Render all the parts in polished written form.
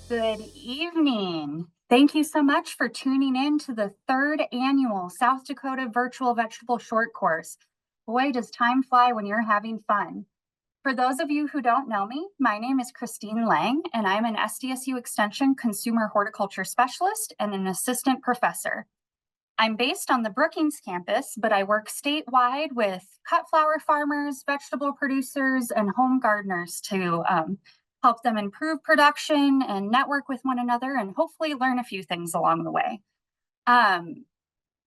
Good evening. Thank you so much for tuning in to the third annual South Dakota Virtual Vegetable Short Course. Boy, does time fly when you're having fun. For those of you who don't know me, my name is Christine Lang, and I'm an SDSU Extension Consumer Horticulture Specialist and an Assistant Professor. I'm based on the Brookings campus, but I work statewide with cut flower farmers, vegetable producers, and home gardeners to help them improve production and network with one another and hopefully learn a few things along the way.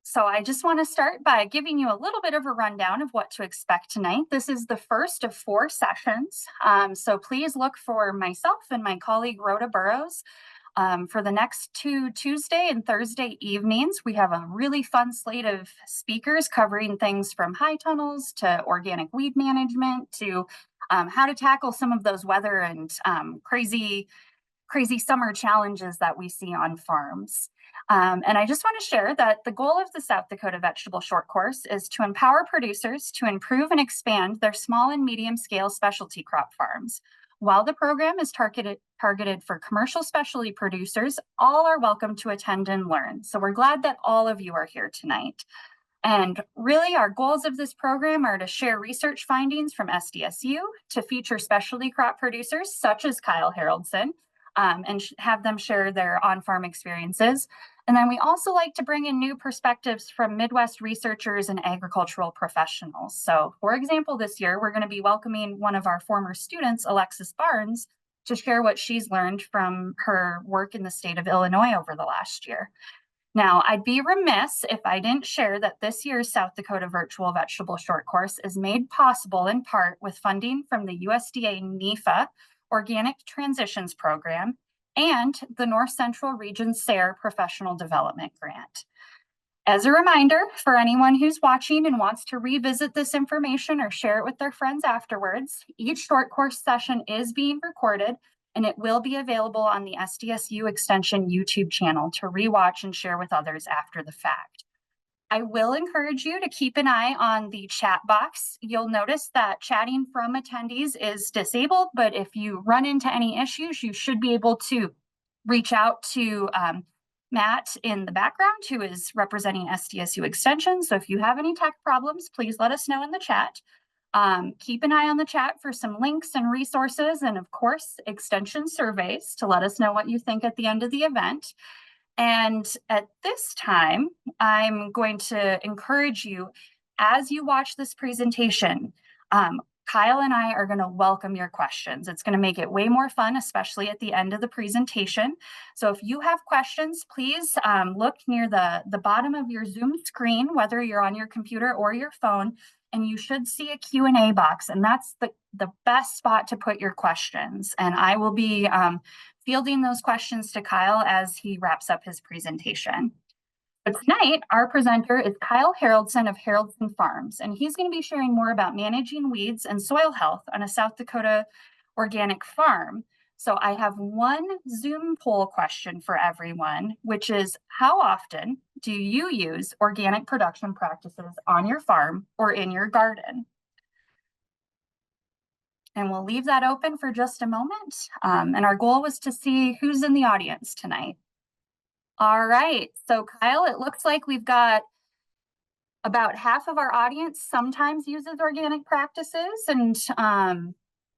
So I just want to start by giving you a little bit of a rundown of what to expect tonight. This is the first of 4 sessions, so please look for myself and my colleague Rhoda Burrows. For the next 2 Tuesday and Thursday evenings, we have a really fun slate of speakers covering things from high tunnels to organic weed management to how to tackle some of those weather and crazy summer challenges that we see on farms. And I just want to share that the goal of the South Dakota Vegetable Short Course is to empower producers to improve and expand their small and medium scale specialty crop farms. While the program is targeted for commercial specialty producers, all are welcome to attend and learn. So we're glad that all of you are here tonight. And really, our goals of this program are to share research findings from SDSU, to feature specialty crop producers such as Kyle Haroldson, and have them share their on-farm experiences. And then we also like to bring in new perspectives from Midwest researchers and agricultural professionals. So for example, this year, we're going to be welcoming one of our former students, Alexis Barnes, to share what she's learned from her work in the state of Illinois over the last year. Now, I'd be remiss if I didn't share that this year's South Dakota Virtual Vegetable Short Course is made possible in part with funding from the USDA NEFA Organic Transitions Program and the North Central Region SARE Professional Development Grant. As a reminder, for anyone who's watching and wants to revisit this information or share it with their friends afterwards, each short course session is being recorded and it will be available on the SDSU Extension YouTube channel to rewatch and share with others after the fact. I will encourage you to keep an eye on the chat box. You'll notice that chatting from attendees is disabled, but if you run into any issues, you should be able to reach out to Matt in the background, who is representing SDSU Extension. So if you have any tech problems, please let us know in the chat. Keep an eye on the chat for some links and resources, and of course, extension surveys to let us know what you think at the end of the event. And at this time, I'm going to encourage you, as you watch this presentation, Kyle and I are going to welcome your questions. It's going to make it way more fun, especially at the end of the presentation. So if you have questions, please look near the bottom of your Zoom screen, whether you're on your computer or your phone, and you should see a Q&A box, and that's the best spot to put your questions. And I will be fielding those questions to Kyle as he wraps up his presentation. But tonight, our presenter is Kyle Haroldson of Haroldson Farms, and he's going to be sharing more about managing weeds and soil health on a South Dakota organic farm. So I have one Zoom poll question for everyone, which is, how often do you use organic production practices on your farm or in your garden? And we'll leave that open for just a moment. And our goal was to see who's in the audience tonight. All right, so Kyle, it looks like we've got about half of our audience sometimes uses organic practices, and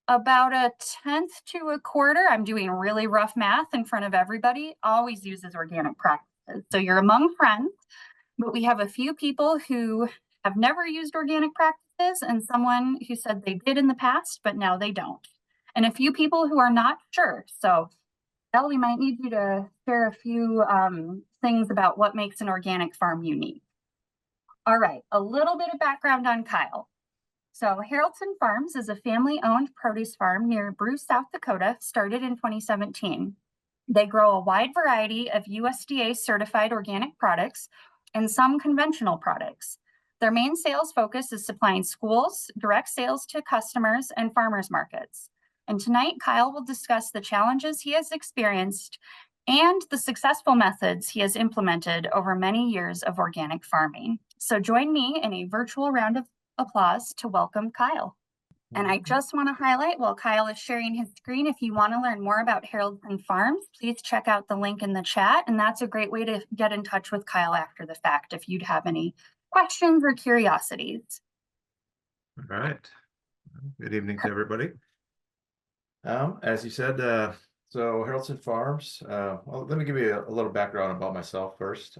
about a tenth to a quarter, I'm doing really rough math in front of everybody, always uses organic practices. So you're among friends, but we have a few people who have never used organic practices and someone who said they did in the past, but now they don't. And a few people who are not sure. So Belle, we might need you to share a few things about what makes an organic farm unique. All right, a little bit of background on Kyle. So Haroldson Farms is a family-owned produce farm near Bruce, South Dakota, started in 2017. They grow a wide variety of USDA certified organic products and some conventional products. Their main sales focus is supplying schools, direct sales to customers, and farmers markets. And tonight, Kyle will discuss the challenges he has experienced and the successful methods he has implemented over many years of organic farming. So join me in a virtual round of applause to welcome Kyle. And I just want to highlight while Kyle is sharing his screen, if you want to learn more about Haroldson Farms, please check out the link in the chat. And that's a great way to get in touch with Kyle after the fact if you'd have any questions or curiosities. All right. Good evening to everybody. As you said, so Haroldson Farms, well, let me give you a little background about myself first.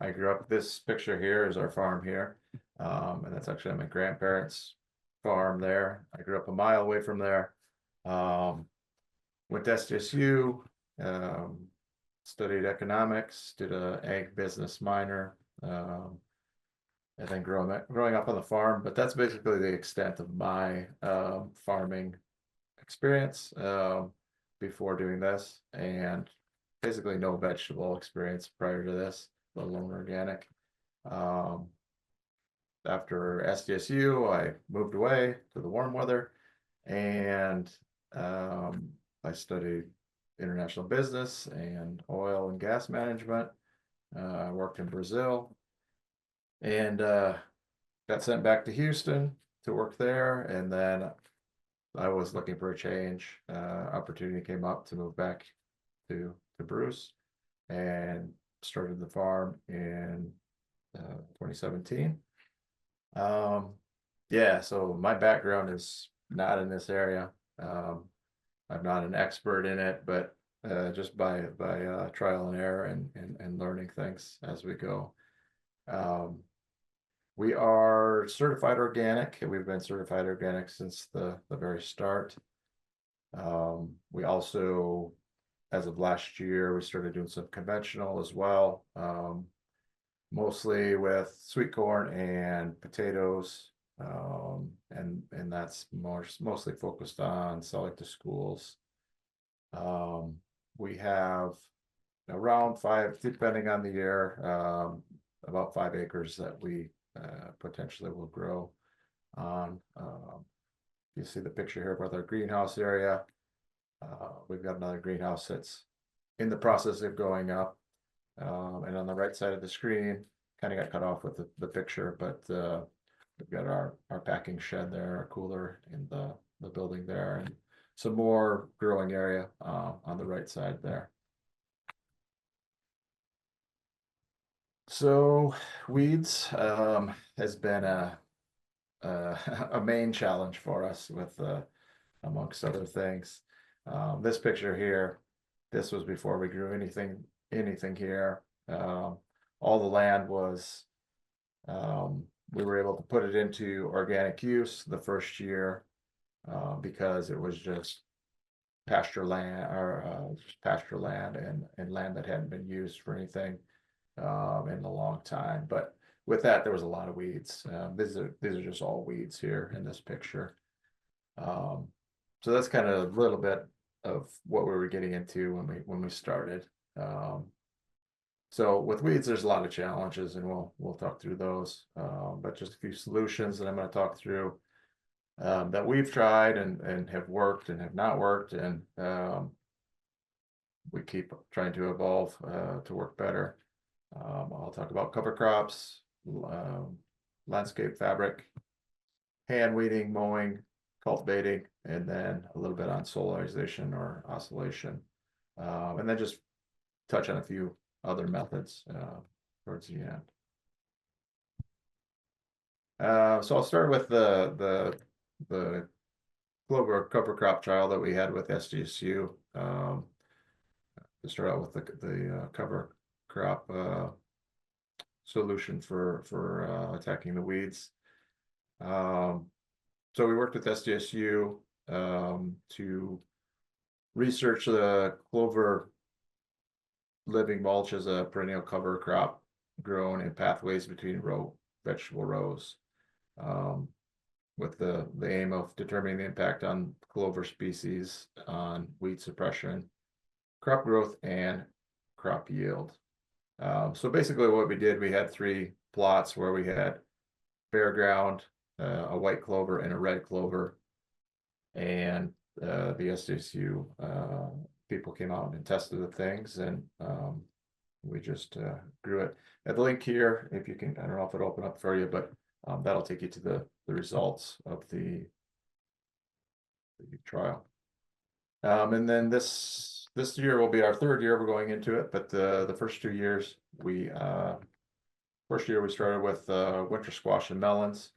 I grew up, this picture here is our farm here. And that's actually my grandparents' farm there. I grew up a mile away from there. Went to SDSU, studied economics, did a ag business minor, and then growing up on the farm. But that's basically the extent of my farming experience before doing this, and basically no vegetable experience prior to this, let alone organic. After SDSU, I moved away to the warm weather, and I studied international business and oil and gas management. I worked in Brazil, and got sent back to Houston to work there, and then I was looking for a change. Opportunity came up to move back to Bruce, and started the farm in 2017. Yeah, so my background is not in this area. I'm not an expert in it, but just by trial and error and learning things as we go. We are certified organic. We've been certified organic since the very start. We also, as of last year, we started doing some conventional as well, mostly with sweet corn and potatoes, and that's mostly focused on selling to schools. We have around 5, depending on the year, about 5 acres that we potentially will grow on. You see the picture here with our greenhouse area. We've got another greenhouse that's in the process of going up. And on the right side of the screen, kind of got cut off with the picture, but we've got our packing shed there, our cooler in the building there, and some more growing area on the right side there. So weeds has been a main challenge for us with amongst other things. This picture here, this was before we grew anything here. All the land was, we were able to put it into organic use the first year because it was just pasture land, or just pasture land and land that hadn't been used for anything in a long time. But with that, there was a lot of weeds. These are just all weeds here in this picture. So that's kind of a little bit of what we were getting into when we started. So with weeds, there's a lot of challenges, and we'll talk through those. But just a few solutions that I'm going to talk through that we've tried and have worked and have not worked, and we keep trying to evolve to work better. I'll talk about cover crops, landscape fabric, hand weeding, mowing, cultivating, and then a little bit on solarization or oscillation, and then just touch on a few other methods towards the end. So I'll start with the clover cover crop trial that we had with SDSU. To start out with the cover crop solution for attacking the weeds. So we worked with SDSU to research the clover living mulch as a perennial cover crop grown in pathways between vegetable rows, with the aim of determining the impact on clover species on weed suppression, crop growth, and crop yield. So basically what we did, we had 3 plots where we had bare ground, a white clover, and a red clover. And the SDSU people came out and tested the things, and we just grew it. At the link here, if you can, I don't know if it'll open up for you, but that'll take you to the results of the the trial. And then this year will be our third year we're going into it, but the first 2 years first year we started with winter squash and melons.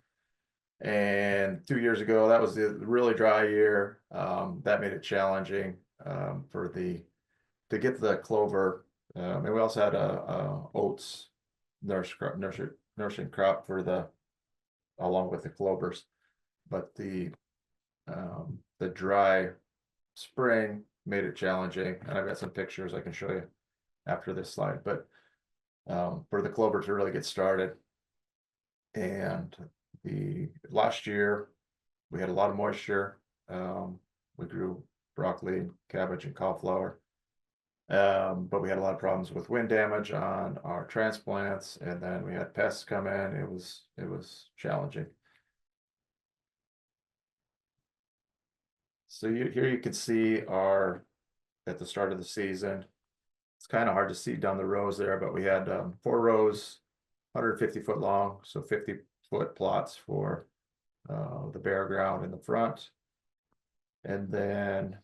And 2 years ago, that was the really dry year. That made it challenging to get the clover. And we also had a oats nursing crop along with the clovers. But the dry spring made it challenging, and I've got some pictures I can show you after this slide. But for the clover to really get started, and the last year we had a lot of moisture. We grew broccoli, cabbage, and cauliflower. But we had a lot of problems with wind damage on our transplants, and then we had pests come in. It was challenging. So here you can see at the start of the season. It's kind of hard to see down the rows there, but we had 4 rows, 150 foot long, so 50-foot plots for the bare ground in the front. And then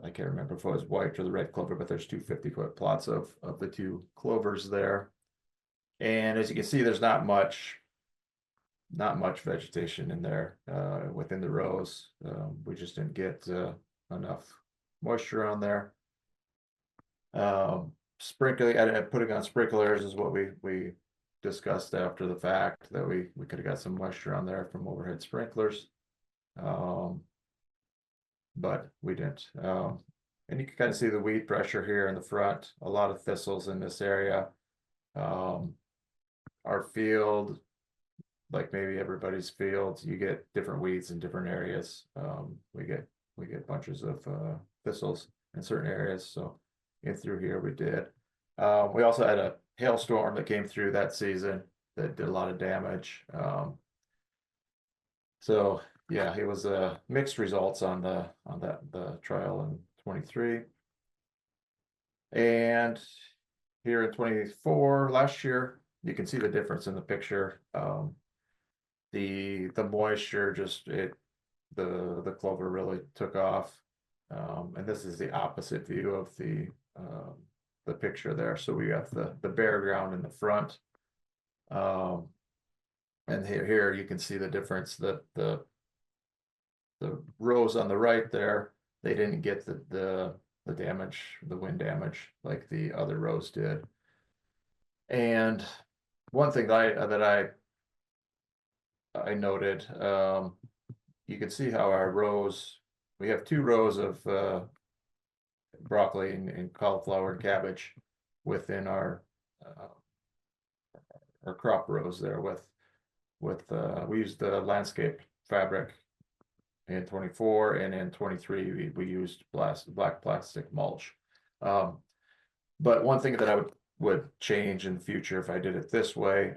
I can't remember if it was white or the red clover, but there's 2 50-foot plots of the 2 clovers there. And as you can see, there's not much vegetation in there within the rows. We just didn't get enough moisture on there. Sprinkling, putting on sprinklers is what we discussed after the fact, that we could have got some moisture on there from overhead sprinklers. But we didn't. And you can kind of see the weed pressure here in the front, a lot of thistles in this area. Our field, like maybe everybody's field, you get different weeds in different areas. We get bunches of thistles in certain areas. So in through here we did. We also had a hailstorm that came through that season that did a lot of damage. So yeah, it was mixed results on the trial in 23. And here in 24, last year, you can see the difference in the picture. The moisture the clover really took off. And this is the opposite view of the picture there. So we have the bare ground in the front. And here you can see the difference, that the rows on the right there, they didn't get the damage, the wind damage, like the other rows did. And one thing that I noted, you can see how our rows, we have 2 rows of broccoli and cauliflower and cabbage within our crop rows there with we used the landscape fabric in 24, and in 23 we used black plastic mulch. But one thing that I would change in the future if I did it this way,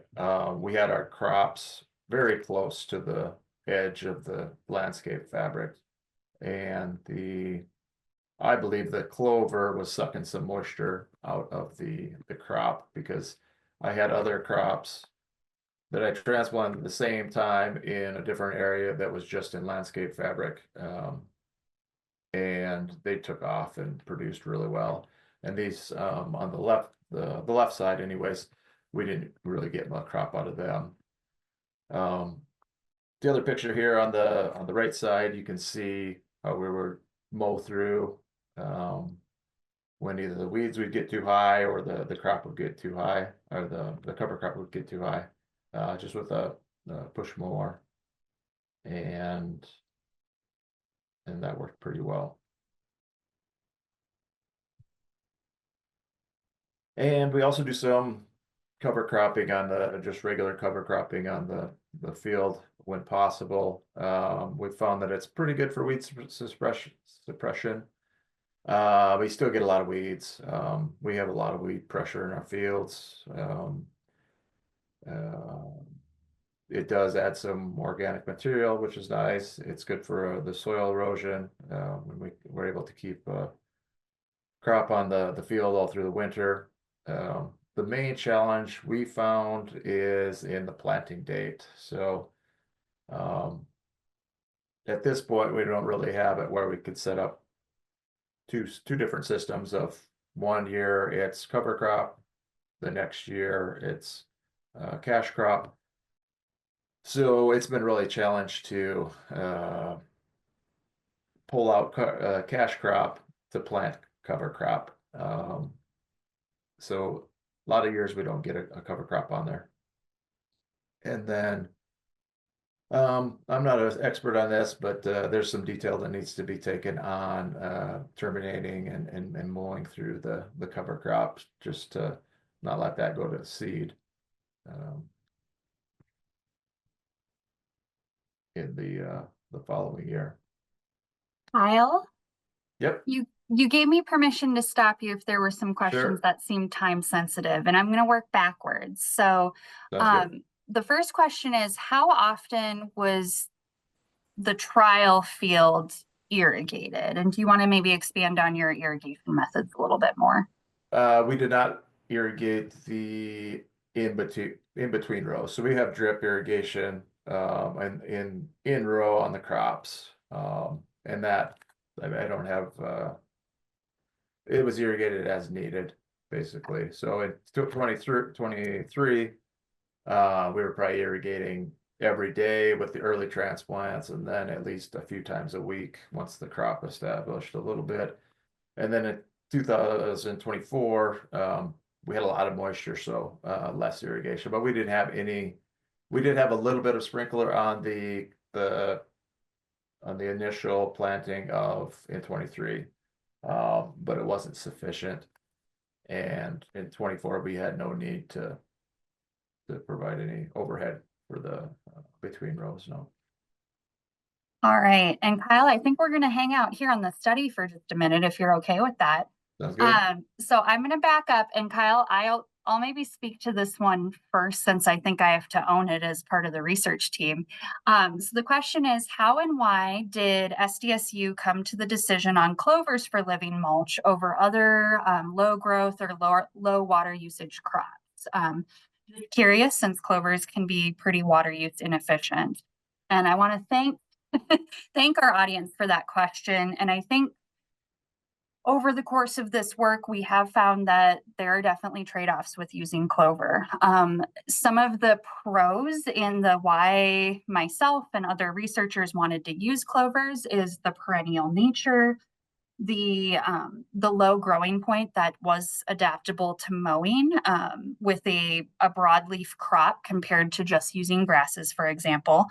we had our crops very close to the edge of the landscape fabric, and I believe the clover was sucking some moisture out of the crop, because I had other crops that I transplanted at the same time in a different area that was just in landscape fabric. And they took off and produced really well. And these on the left side anyways, we didn't really get much crop out of them. The other picture here on the right side, you can see how we were mow through when either the weeds would get too high or the crop would get too high, or the cover crop would get too high, just with a push mower, and that worked pretty well. And we also do some cover cropping on just regular cover cropping on the field when possible. We found that it's pretty good for weed suppression. We still get a lot of weeds. We have a lot of weed pressure in our fields. It does add some organic material, which is nice. It's good for the soil erosion. When we're able to keep crop on the field all through the winter. The main challenge we found is in the planting date. So at this point, we don't really have it where we could set up two different systems of 1 year it's cover crop, the next year it's cash crop. So it's been really a challenge to pull out cash crop to plant cover crop. So a lot of years we don't get a cover crop on there. And then I'm not an expert on this, but there's some detail that needs to be taken on terminating and mowing through the cover crops just to not let that go to seed in the following year. Kyle, Yep, you gave me permission to stop you if there were some questions sure. that seemed time sensitive, and I'm going to work backwards. So, Sounds good. the first question is, how often was the trial field irrigated? And do you want to maybe expand on your irrigation methods a little bit more? We did not irrigate the in between rows. So we have drip irrigation and in row on the crops. And that I don't have it was irrigated as needed, basically. So in 23, we were probably irrigating every day with the early transplants, and then at least a few times a week once the crop established a little bit. And then in 2024, we had a lot of moisture, so less irrigation. But we didn't have any. We did have a little bit of sprinkler on the initial planting of in 23, but it wasn't sufficient. And in 24, we had no need to provide any overhead for the between rows. No. All right. And Kyle, I think we're going to hang out here on the study for just a minute if you're okay with that. Sounds good. So I'm going to back up, and Kyle, I'll maybe speak to this one first since I think I have to own it as part of the research team. So the question is, how and why did SDSU come to the decision on clovers for living mulch over other low growth or low water usage crops? Just curious, since clovers can be pretty water use inefficient. And I want to thank our audience for that question. And I think over the course of this work, we have found that there are definitely trade-offs with using clover. Some of the pros in the why myself and other researchers wanted to use clovers is the perennial nature, the low growing point that was adaptable to mowing with a broadleaf crop compared to just using grasses, for example.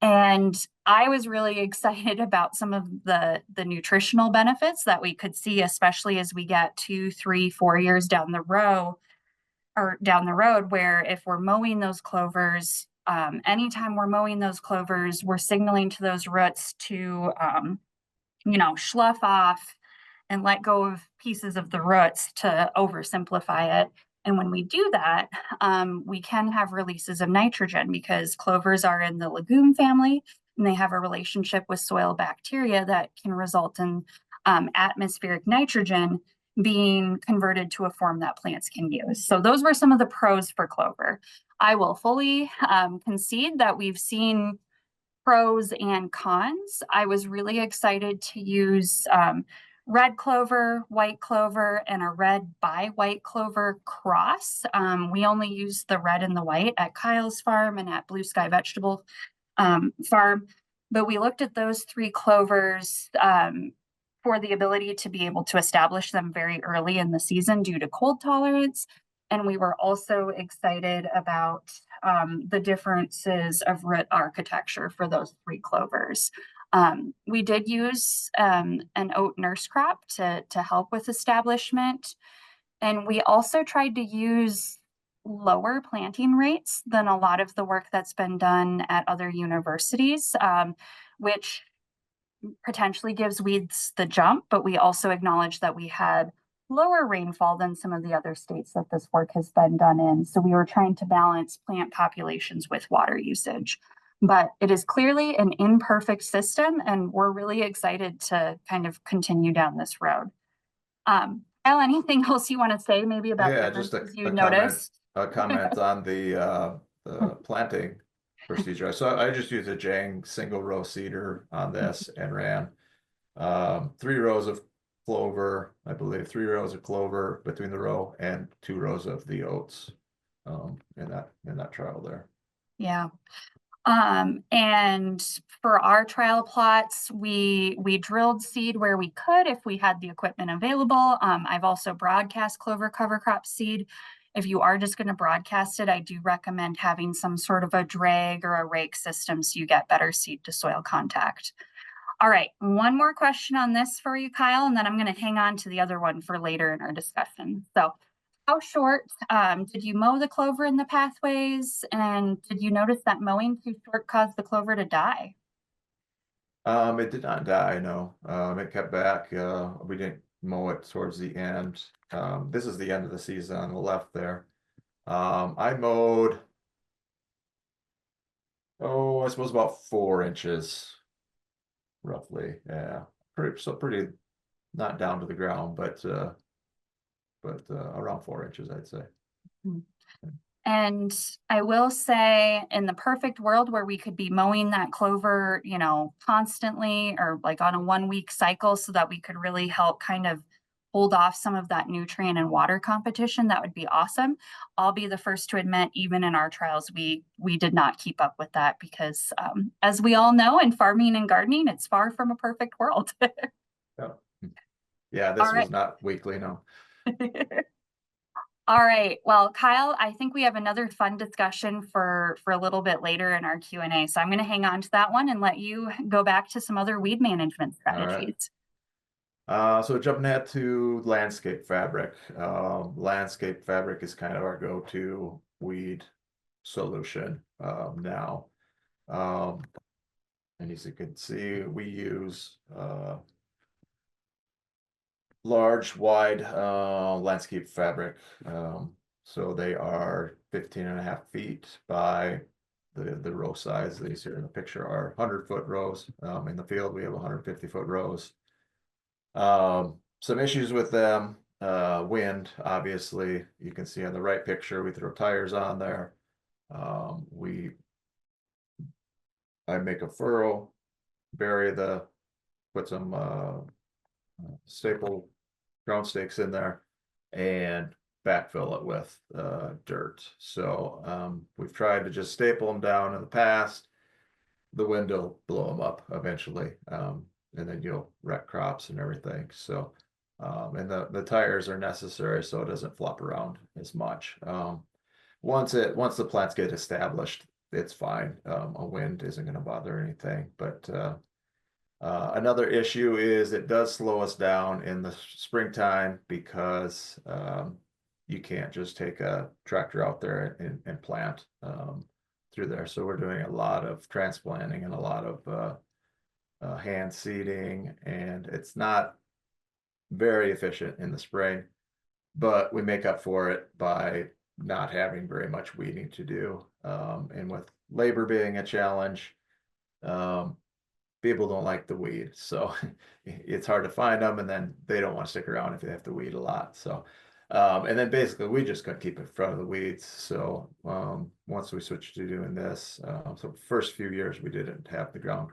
And I was really excited about some of the nutritional benefits that we could see, especially as we get 2, 3, 4 years down the row or down the road, where if we're mowing those clovers, anytime we're mowing those clovers, we're signaling to those roots to, slough off and let go of pieces of the roots to oversimplify it. And when we do that, we can have releases of nitrogen because clovers are in the legume family and they have a relationship with soil bacteria that can result in atmospheric nitrogen being converted to a form that plants can use. So those were some of the pros for clover. I will fully concede that we've seen pros and cons. I was really excited to use red clover, white clover, and a red by white clover cross. We only used the red and the white at Kyle's farm and at Blue Sky Vegetable Farm, but we looked at those three clovers for the ability to be able to establish them very early in the season due to cold tolerance. And we were also excited about the differences of root architecture for those three clovers. We did use an oat nurse crop to help with establishment. And we also tried to use lower planting rates than a lot of the work that's been done at other universities, which potentially gives weeds the jump, but we also acknowledge that we had lower rainfall than some of the other states that this work has been done in. So we were trying to balance plant populations with water usage. But it is clearly an imperfect system, and we're really excited to kind of continue down this road. Al, anything else you want to say maybe about Yeah, just differences you a comment noticed? a comment on the planting. for seed dry. So I just used a Jang single row seeder on this and ran 3 rows of clover, I believe 3 rows of clover between the row and 2 rows of the oats in that trial there. Yeah. And for our trial plots, we drilled seed where we could if we had the equipment available. I've also broadcast clover cover crop seed. If you are just going to broadcast it, I do recommend having some sort of a drag or a rake system so you get better seed to soil contact. All right, one more question on this for you, Kyle, and then I'm going to hang on to the other one for later in our discussion. So how short did you mow the clover in the pathways? And did you notice that mowing too short caused the clover to die? It did not die, no. It kept back. We didn't mow it towards the end. This is the end of the season on the left there. I mowed, I suppose about 4 inches, roughly. Yeah, pretty not down to the ground, but around 4 inches, I'd say. Hmm. And I will say, in the perfect world where we could be mowing that clover, constantly or like on a 1 week cycle so that we could really help kind of hold off some of that nutrient and water competition, that would be awesome. I'll be the first to admit, even in our trials, we did not keep up with that because, as we all know, in farming and gardening, it's far from a perfect world. Yeah, yeah, All this right. was not weekly, no. All right. Well, Kyle, I think we have another fun discussion for a little bit later in our Q&A. So I'm going to hang on to that one and let you go back to some other weed management All right. strategies. So jumping ahead to landscape fabric. Landscape fabric is kind of our go-to weed solution now. And as you can see, we use large, wide landscape fabric. So they are 15.5 feet by the row size. These here in the picture are 100-foot rows. In the field, we have 150-foot rows. Some issues with them, wind, obviously. You can see on the right picture, we throw tires on there. I make a furrow, put some staple ground stakes in there and backfill it with dirt. So we've tried to just staple them down in the past. The wind will blow them up eventually, and then you'll wreck crops and everything. So, and the tires are necessary so it doesn't flop around as much. Once the plants get established, it's fine. A wind isn't going to bother anything. But another issue is it does slow us down in the springtime because you can't just take a tractor out there and plant through there. So we're doing a lot of transplanting and a lot of hand seeding, and it's not very efficient in the spring, but we make up for it by not having very much weeding to do. And with labor being a challenge, people don't like the weed, so it's hard to find them, and then they don't want to stick around if they have to weed a lot. So and then basically we just couldn't keep in front of the weeds. So once we switched to doing this, so first few years we didn't have the ground.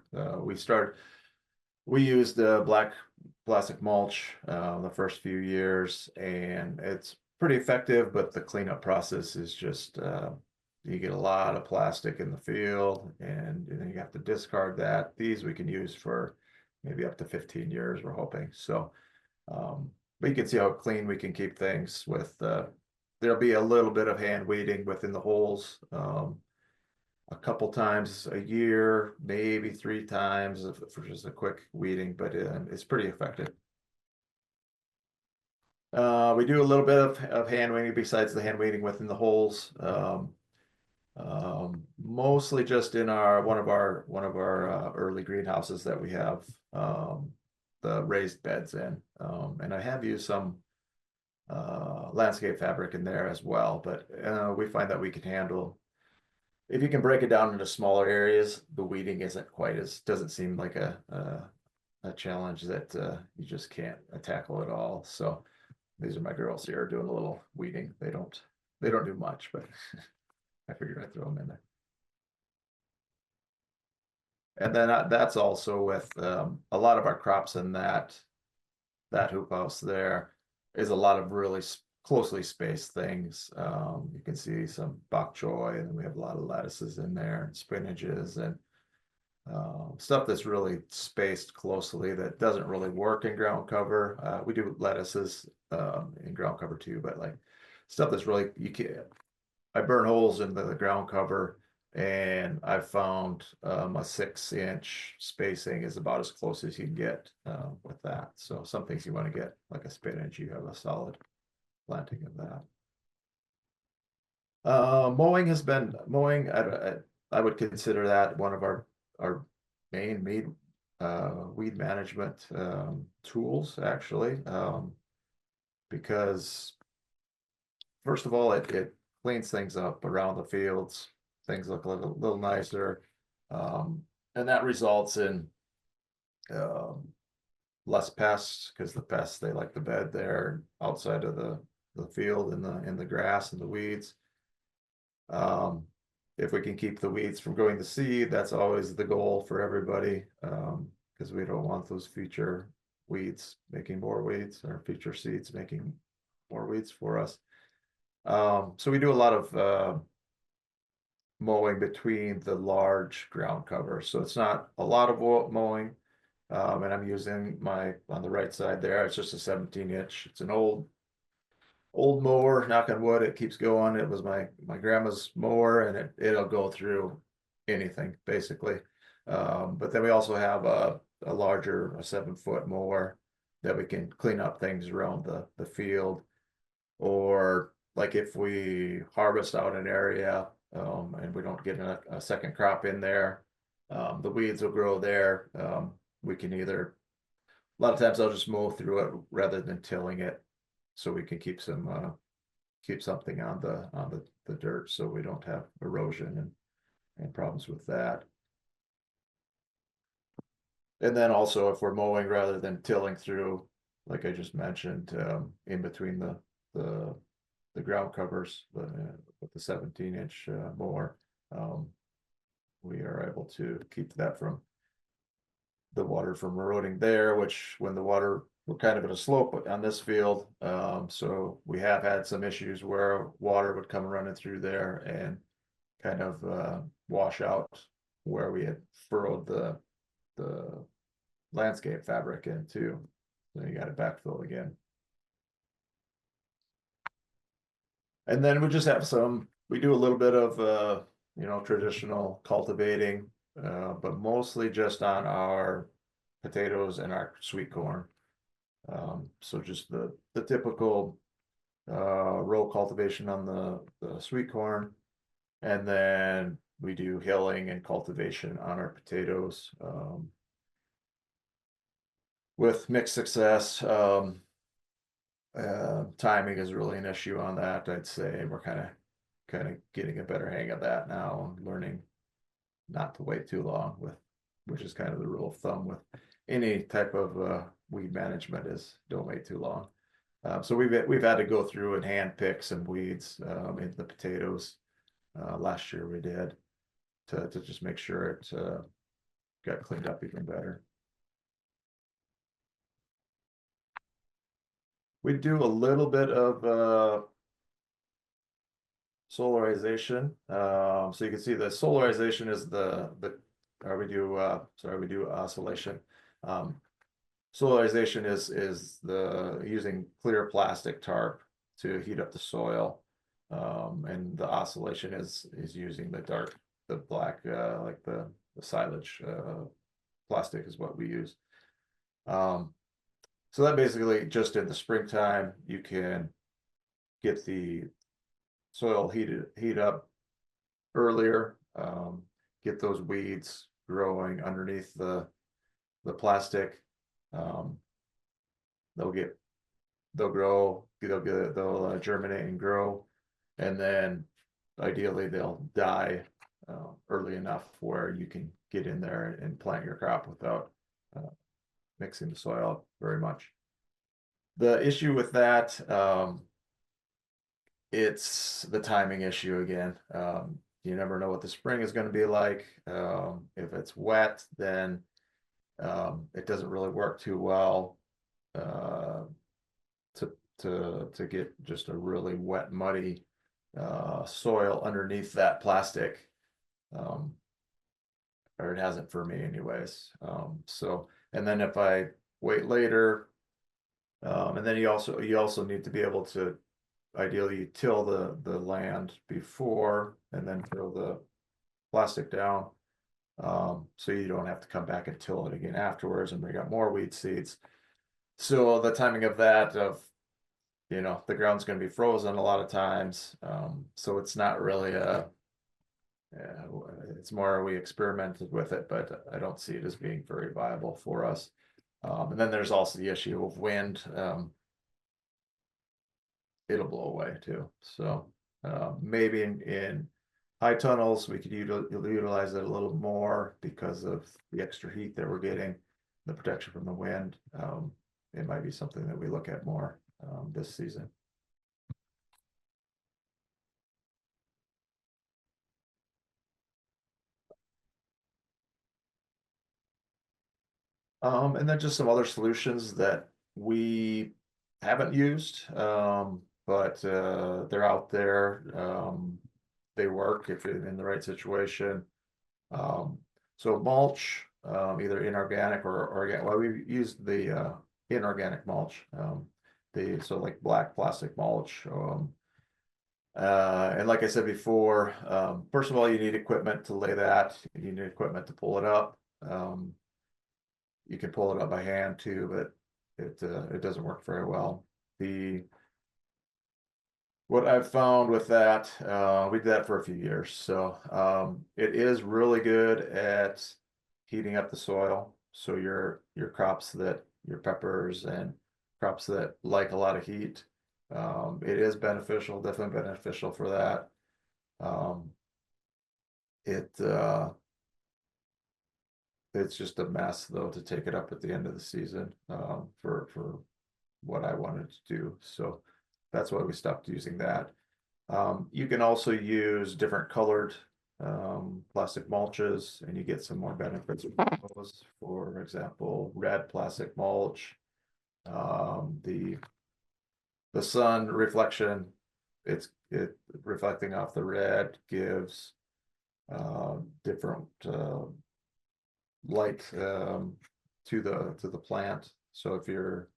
We used the black plastic mulch the first few years, and it's pretty effective, but the cleanup process is just you get a lot of plastic in the field, and then you have to discard that. These we can use for maybe up to 15 years, we're hoping. So but you can see how clean we can keep things with there'll be a little bit of hand weeding within the holes a couple times a year, maybe 3 times for just a quick weeding, but it's pretty effective. We do a little bit of hand weeding besides the hand weeding within the holes. Mostly just in one of our early greenhouses that we have the raised beds in, and I have used some landscape fabric in there as well, but we find that we can handle, if you can break it down into smaller areas, the weeding doesn't seem like a challenge that you just can't tackle it all. So these are my girls here doing a little weeding. They don't do much, but I figured I'd throw them in there. And then that's also with a lot of our crops in that hoop house there is a lot of really closely spaced things. You can see some bok choy, and we have a lot of lettuces in there, and spinaches, and stuff that's really spaced closely that doesn't really work in ground cover. We do lettuces in ground cover too, but like stuff that's really you can't. I burn holes in the ground cover, and I've found a 6-inch spacing is about as close as you can get with that. So some things you want to get, like a spinach, you have a solid planting of that. Mowing has been mowing. I would consider that one of our main weed management tools, actually, because first of all, it cleans things up around the fields. Things look a little nicer, and that results in um, less pests because the pests they like to bed there outside of the field in the grass and the weeds. If we can keep the weeds from going to seed, that's always the goal for everybody, because we don't want those future weeds making more weeds or future seeds making more weeds for us. So we do a lot of mowing between the large ground cover. So it's not a lot of mowing. And I'm using on the right side there, it's just a 17-inch. It's an old mower, knock on wood, it keeps going. It was my grandma's mower, and it'll go through anything basically. But then we also have a larger, a 7-foot mower that we can clean up things around the field, or like if we harvest out an area and we don't get a second crop in there, the weeds will grow there. We can either, a lot of times I'll just mow through it rather than tilling it, so we can keep something on the dirt, so we don't have erosion and problems with that. And then also if we're mowing rather than tilling through, like I just mentioned, in between the ground covers with the 17-inch mower, we are able to keep that from the water from eroding there, which when the water, we're kind of at a slope on this field. So we have had some issues where water would come running through there and kind of wash out where we had furrowed the landscape fabric into. So you got to backfill again. And then we just have we do a little bit of traditional cultivating, but mostly just on our potatoes and our sweet corn. So just the typical row cultivation on the sweet corn, and then we do hilling and cultivation on our potatoes with mixed success. Timing is really an issue on that. I'd say we're kind of getting a better hang of that now, and learning not to wait too long which is kind of the rule of thumb with any type of weed management, is don't wait too long. So we've had to go through and hand pick some weeds into the potatoes. Last year we did to just make sure it got cleaned up even better. We do a little bit of solarization. So you can see the solarization is we do oscillation. Solarization is the using clear plastic tarp to heat up the soil, and the oscillation is using the black like the silage plastic is what we use. So that basically, just in the springtime, you can get the soil heat up earlier, get those weeds growing underneath the plastic. They'll germinate and grow, and then ideally they'll die early enough where you can get in there and plant your crop without mixing the soil up very much. The issue with that, it's the timing issue again. you never know what the spring is going to be like. If it's wet, then it doesn't really work too well to to get just a really wet, muddy soil underneath that plastic. Or it hasn't for me anyways. So, and then if I wait later, and then you also need to be able to ideally till the land before and then fill the plastic down. So you don't have to come back and till it again afterwards and bring up more weed seeds. So the timing of that the ground's going to be frozen a lot of times. So it's not really it's more we experimented with it, but I don't see it as being very viable for us. And then there's also the issue of wind. It'll blow away too. So maybe in high tunnels, we could utilize it a little more because of the extra heat that we're getting, the protection from the wind. It might be something that we look at more this season. And then just some other solutions that we haven't used, but they're out there. They work if you're in the right situation. So mulch, either inorganic or organic. Well, we used the inorganic mulch, so like black plastic mulch. And like I said before, first of all, you need equipment to lay that. You need equipment to pull it up. You can pull it up by hand too, but it doesn't work very well. What I've found with that, we did that for a few years. So it is really good at heating up the soil. So your crops your peppers and crops that like a lot of heat, it is beneficial, definitely beneficial for that. It's just a mess though to take it up at the end of the season for what I wanted to do. So that's why we stopped using that. You can also use different colored plastic mulches and you get some more benefits from those. For example, red plastic mulch, the sun reflection, it reflecting off the red gives different light to the plant. So if you're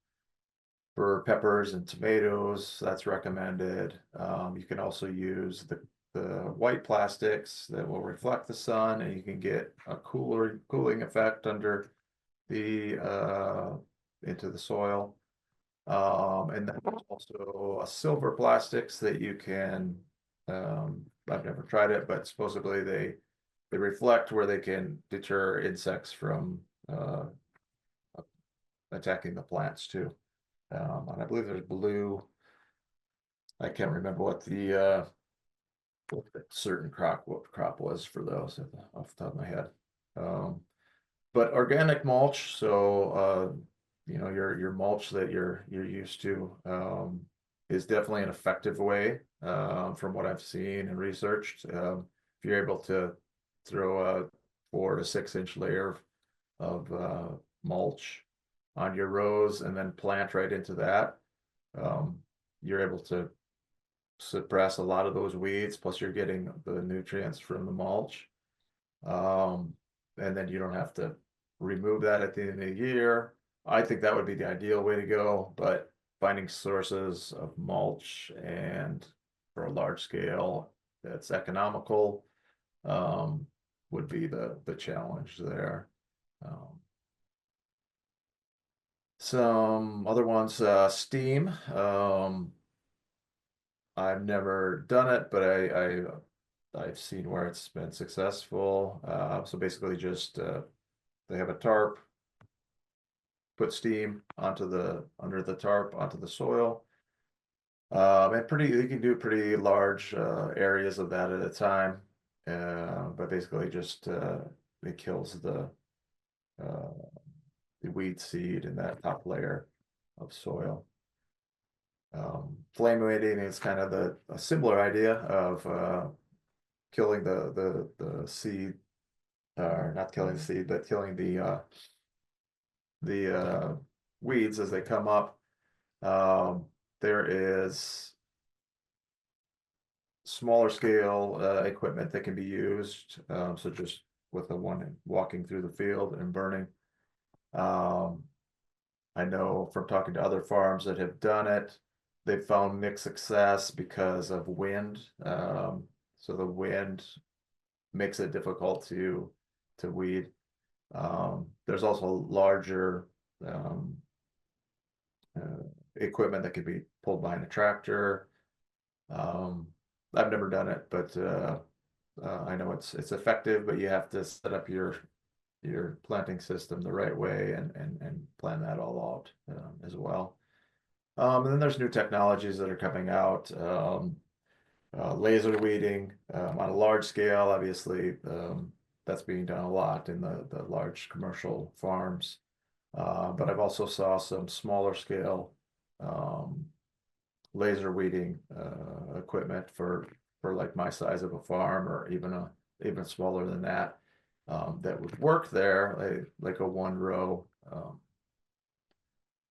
for peppers and tomatoes, that's recommended. You can also use the white plastics that will reflect the sun, and you can get a cooling effect under the into the soil. And then there's also a silver plastics that you can. I've never tried it, but supposedly they reflect where they can deter insects from attacking the plants too. And I believe there's blue. I can't remember what the certain crop was for those off the top of my head. But organic mulch, so your mulch that you're used to is definitely an effective way from what I've seen and researched. If you're able to throw a 4 to 6 inch layer of mulch on your rows and then plant right into that, you're able to suppress a lot of those weeds, plus you're getting the nutrients from the mulch. And then you don't have to remove that at the end of the year. I think that would be the ideal way to go, but finding sources of mulch and for a large scale that's economical would be the challenge there. Some other ones, steam. I've never done it, but I've seen where it's been successful. So basically just they have a tarp, put steam under the tarp onto the soil. And you can do pretty large areas of that at a time. But basically just it kills the weed seed in that top layer of soil. Flame waiting is kind of a similar idea of killing the seed, or not killing the seed, but killing the weeds as they come up. There is smaller scale equipment that can be used. So just with the one walking through the field and burning. I know from talking to other farms that have done it, they've found mixed success because of wind. So the wind makes it difficult to weed. There's also larger equipment that could be pulled behind a tractor. I've never done it, but I know it's effective, but you have to set up your planting system the right way and plan that all out as well. And then there's new technologies that are coming out. Laser weeding on a large scale, obviously, that's being done a lot in the large commercial farms. But I've also saw some smaller scale laser weeding equipment for like my size of a farm, or even smaller than that, that would work there, like a one row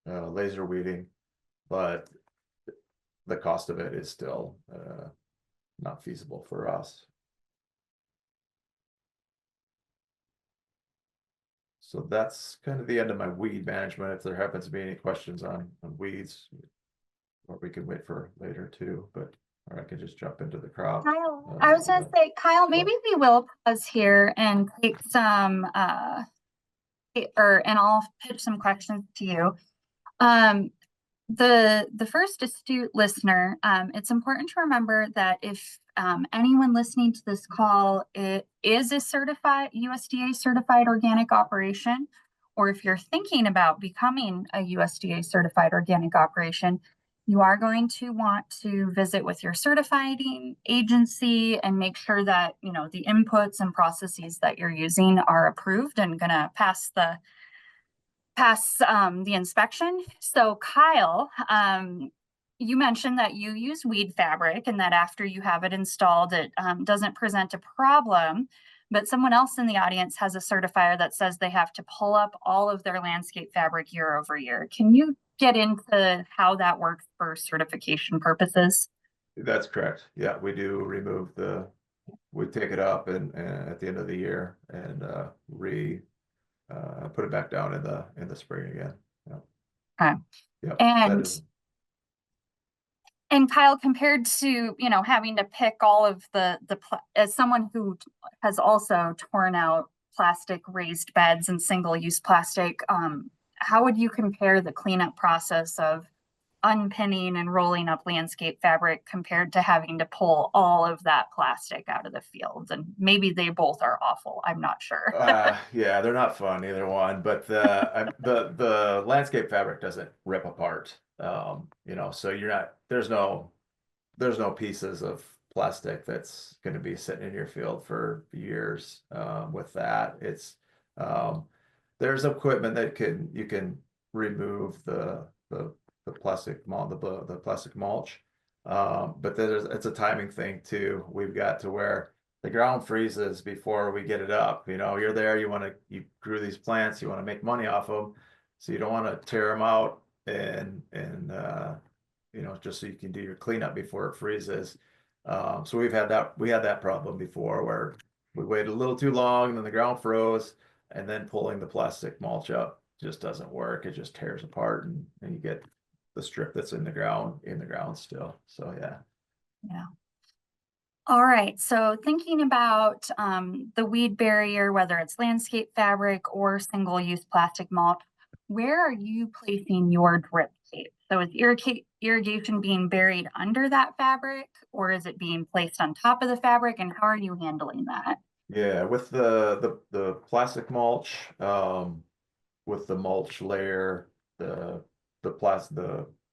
laser weeding, but the cost of it is still not feasible for us. So that's kind of the end of my weed management. If there happens to be any questions on weeds, or we can wait for later too, but or I could just jump into the crop. Kyle, I was gonna say, Kyle, maybe we will pause here and take some and I'll pitch some questions to you. Um, the first astute listener, it's important to remember that if anyone listening to this call, it is a certified USDA certified organic operation, or if you're thinking about becoming a USDA certified organic operation, you are going to want to visit with your certifying agency and make sure that the inputs and processes that you're using are approved and going to pass the inspection. So Kyle, you mentioned that you use weed fabric and that after you have it installed, it doesn't present a problem, but someone else in the audience has a certifier that says they have to pull up all of their landscape fabric year over year. Can you get into how that works for certification purposes? That's correct. Yeah, we do remove we take it up and at the end of the year and put it back down in the spring again. Yeah. Okay. Yeah, that And is. And Kyle, compared to, having to pick all of as someone who has also torn out plastic raised beds and single-use plastic, how would you compare the cleanup process of unpinning and rolling up landscape fabric compared to having to pull all of that plastic out of the field? And maybe they both are awful. I'm not sure. Yeah, they're not fun either one, but the landscape fabric doesn't rip apart. So there's no pieces of plastic that's going to be sitting in your field for years. With that, there's equipment that you can remove the plastic the plastic mulch, but it's a timing thing too. We've got to where the ground freezes before we get it up. You're there, you grew these plants, you want to make money off them, so you don't want to tear them out and just so you can do your cleanup before it freezes. So we had that problem before where we waited a little too long and then the ground froze, and then pulling the plastic mulch up just doesn't work. It just tears apart and you get the strip that's in the ground still. So yeah. Yeah. All right. So thinking about the weed barrier, whether it's landscape fabric or single-use plastic mulch, where are you placing your drip tape? So is irrigation being buried under that fabric, or is it being placed on top of the fabric? And how are you handling that? Yeah, with the plastic mulch, with the mulch layer, the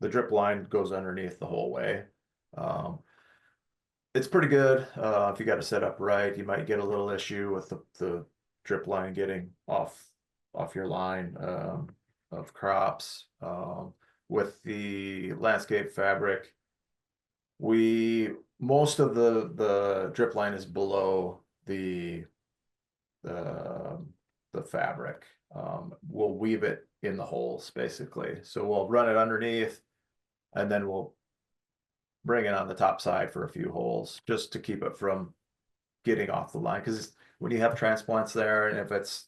drip line goes underneath the whole way. It's pretty good. If you got it set up right, you might get a little issue with the drip line getting off your line of crops. With the landscape fabric, we most of the drip line is below the the fabric. We'll weave it in the holes basically. So we'll run it underneath and then we'll bring it on the top side for a few holes just to keep it from getting off the line. Because when you have transplants there, and if it's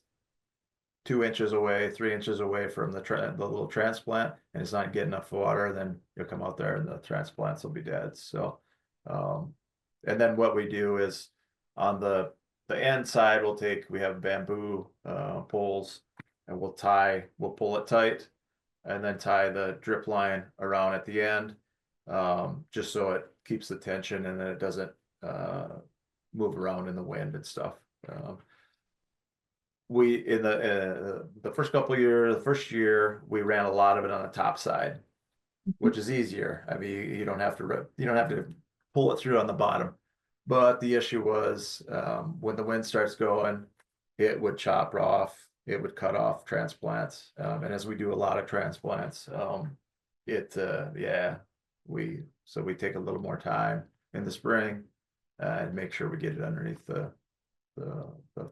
2 inches away, 3 inches away from the little transplant, and it's not getting enough water, then you'll come out there and the transplants will be dead. So, and then what we do is on the end side, we have bamboo poles, and we'll pull it tight, and then tie the drip line around at the end, just so it keeps the tension and then it doesn't move around in the wind and stuff. We in the first couple of years, the first year we ran a lot of it on the top side, which is easier. I mean, you don't have to pull it through on the bottom. But the issue was when the wind starts going, it would chop off, it would cut off transplants, and as we do a lot of transplants, we take a little more time in the spring and make sure we get it underneath the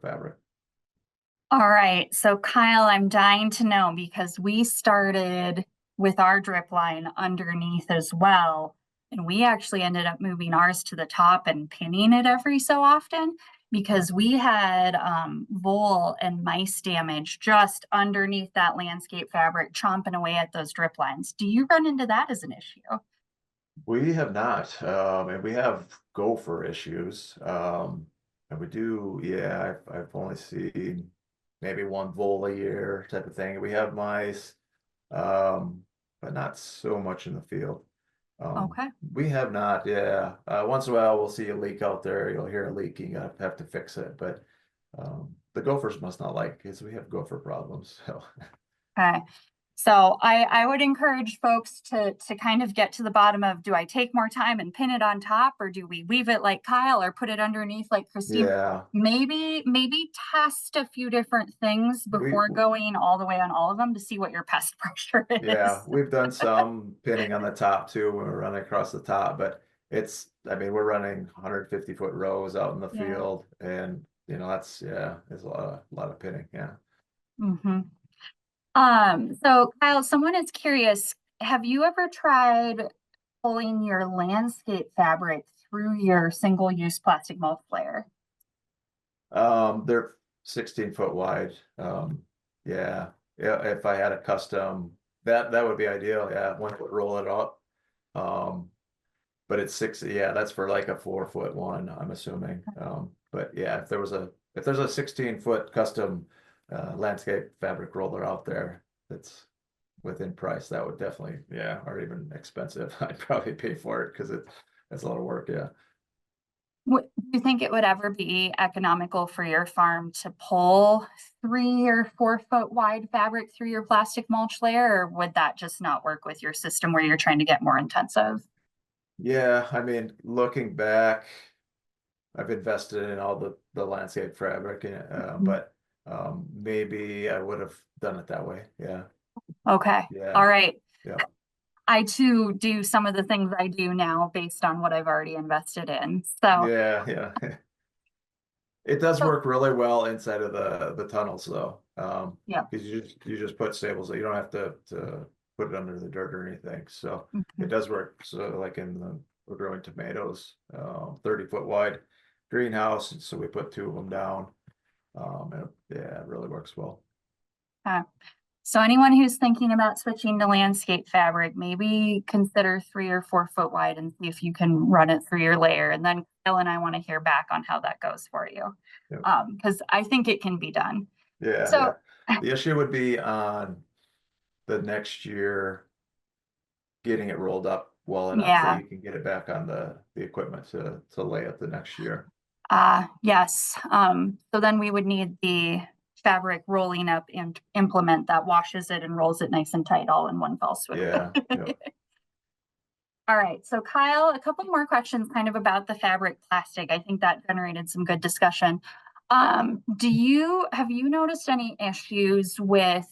fabric. All right, so Kyle, I'm dying to know because we started with our drip line underneath as well. And we actually ended up moving ours to the top and pinning it every so often because we had vole and mice damage just underneath that landscape fabric, chomping away at those drip lines. Do you run into that as an issue? We have not, and we have gopher issues. And we do, yeah, I've only seen maybe one vole a year type of thing. We have mice, but not so much in the field. Okay. We have not, yeah. Once in a while, we'll see a leak out there. You'll hear a leaking. I have to fix it, but the gophers must not like because we have gopher problems. So Okay. So I would encourage folks to kind of get to the bottom of, do I take more time and pin it on top, or do we weave it like Kyle or put it underneath like Christine? yeah, Maybe test a few different things we before going all the way on all of them to see what your pest pressure yeah, is. we've done some pinning on the top too when we're running across the top, but I mean, we're running 150-foot rows out in the Yeah. field, and it's a lot of pinning. Yeah. Mm-hmm. So Kyle, someone is curious, have you ever tried pulling your landscape fabric through your single-use plastic mulch layer? They're 16 foot wide. Yeah, yeah. If I had a custom, that would be ideal. Yeah, one would roll it up. Um, but it's six. Yeah, that's for like a 4-foot one, I'm assuming. But yeah, if there's a 16-foot custom landscape fabric roller out there that's within price, that would definitely, yeah, or even expensive. I'd probably pay for it because it's a lot of work. Yeah. Do you think it would ever be economical for your farm to pull 3 or 4 foot wide fabric through your plastic mulch layer, or would that just not work with your system where you're trying to get more intensive? Yeah, I mean, looking back, I've invested in all the landscape fabric, Mhm. but maybe I would have done it that way. Yeah, Okay, yeah, all right. yeah, I too do some of the things I do now based on what I've already invested in. So, yeah, yeah. It does so work really well inside of the tunnels though, yeah. because you just put staples. You don't have to put it under the dirt or anything. So it Mhm. does work. So like we're growing tomatoes, 30-foot wide greenhouse, and so we put 2 of them down. And yeah, it really works well. So anyone who's thinking about switching to landscape fabric, maybe consider 3 or 4 foot wide and see if you can run it through your layer. And then Kyle and I want to hear back on how that goes for you. Yeah, Because I think it can be done. yeah, yeah. So The issue would be on the next year getting it rolled up well enough that yeah, you can get it back on the equipment to lay it the next year. yes. So then we would need the fabric rolling up and implement that washes it and rolls it nice and tight all in one fell swoop. Yeah, yeah. All right, so Kyle, a couple more questions kind of about the fabric plastic. I think that generated some good discussion. Have you noticed any issues with,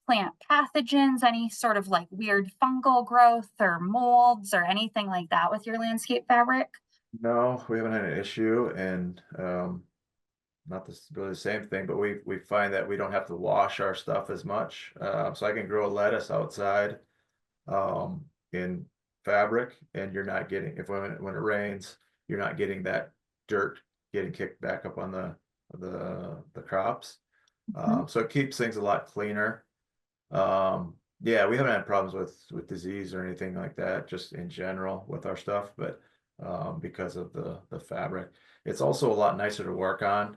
plant pathogens, any sort of like weird fungal growth or molds or anything like that with your landscape fabric? No, we haven't had an issue, and not this really the same thing, but we find that we don't have to wash our stuff as much. So I can grow lettuce outside in fabric, and you're not getting, if when it rains, you're not getting that dirt getting kicked back up on the crops. Mhm. So it keeps things a lot cleaner. Yeah, we haven't had problems with disease or anything like that, just in general with our stuff, but because of the fabric. It's also a lot nicer to work on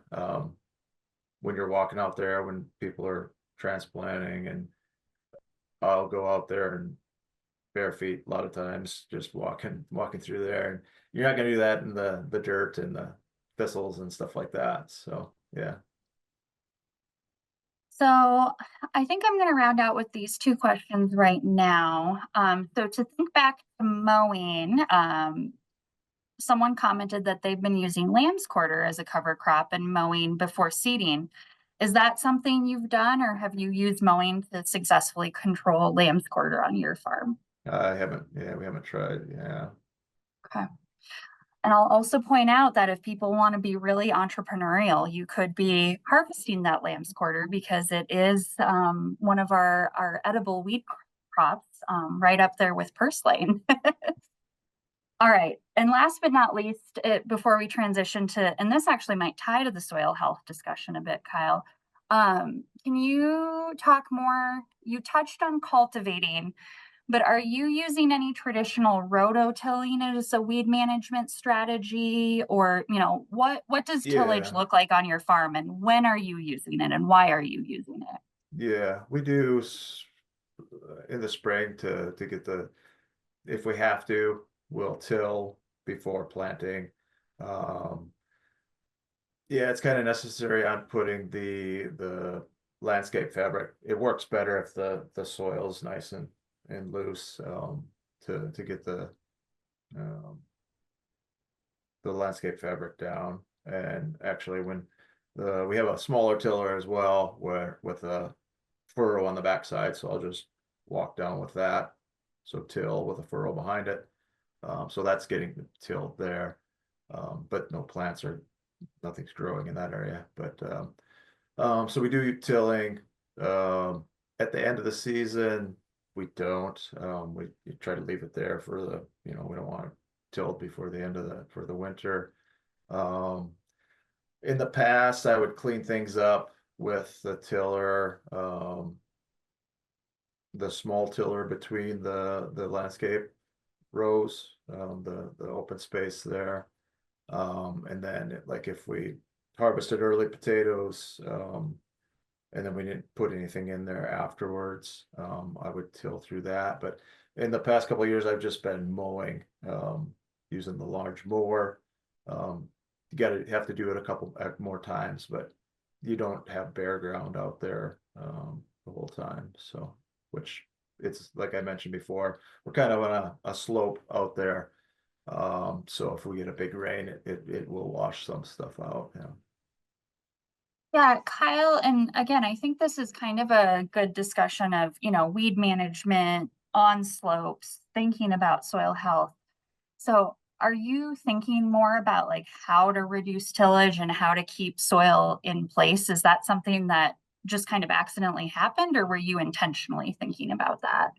when you're walking out there when people are transplanting, and I'll go out there and bare feet a lot of times, just walking through there, and you're not gonna do that in the dirt and the thistles and stuff like that. So yeah. So I think I'm going to round out with these two questions right now. So to think back to mowing, someone commented that they've been using lamb's quarter as a cover crop and mowing before seeding. Is that something you've done, or have you used mowing to successfully control lamb's quarter on your farm? I haven't, yeah, we haven't tried. Yeah. Okay. And I'll also point out that if people want to be really entrepreneurial, you could be harvesting that lamb's quarter because it is one of our edible wheat crops, right up there with purslane. All right. And last but not least, before we transition to, and this actually might tie to the soil health discussion a bit, Kyle. Can you talk more? You touched on cultivating, but are you using any traditional rototilling as a weed management strategy? Or, what does tillage Yeah. look like on your farm, and when are you using it and why are you using it? Yeah, we do in the spring to get if we have to, we'll till before planting. Um, yeah, it's kind of necessary on putting the landscape fabric. It works better if the soil's nice and loose to get um, the landscape fabric down. And actually, when we have a smaller tiller as well, where with a furrow on the backside, so I'll just walk down with that. So till with a furrow behind it. So that's getting tilled there. But no plants or nothing's growing in that area. But so we do tilling. At the end of the season, we don't. We try to leave it there for we don't want it tilled before the end of for the winter. Um, in the past, I would clean things up with the tiller. The small tiller between the landscape rows, the open space there. And then like if we harvested early potatoes, and then we didn't put anything in there afterwards, I would till through that. But in the past couple of years, I've just been mowing, using the large mower. You gotta have to do it a couple more times, but you don't have bare ground out there the whole time. So, which it's like I mentioned before, we're kind of on a slope out there. So if we get a big rain, it will wash some stuff out. Yeah. Yeah, Kyle, and again, I think this is kind of a good discussion of, weed management on slopes, thinking about soil health. So, are you thinking more about like how to reduce tillage and how to keep soil in place? Is that something that just kind of accidentally happened, or were you intentionally thinking about that?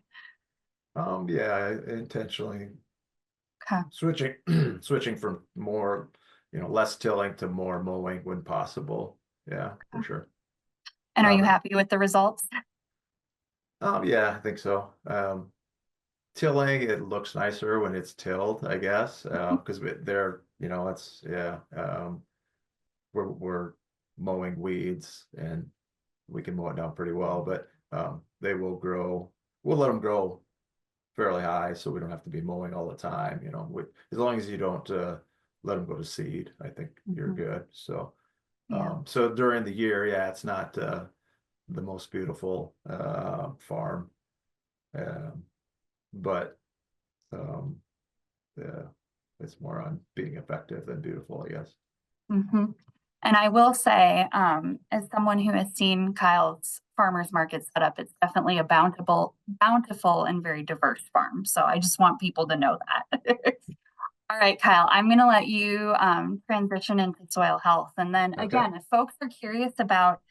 Yeah, intentionally Okay. switching switching from more, less tilling to more mowing when possible. Yeah, for sure. And are you Rather, happy with the results? yeah, I think so. Tilling, it looks nicer when it's tilled, I guess, because they're, it's yeah. We're mowing weeds, and we can mow it down pretty well, but they will grow. We'll let them grow fairly high, so we don't have to be mowing all the time. As long as you don't let them go to seed, I think you're Mhm. good. So, Yeah. so during the year, yeah, it's not the most beautiful farm, um, but um, yeah, it's more on being effective than beautiful, I guess. Hmm. And I will say, as someone who has seen Kyle's farmers market set up, it's definitely a bountiful and very diverse farm. So I just want people to know that. All right, Kyle, I'm going to let you transition into soil health. And then Okay. again, if folks are curious about,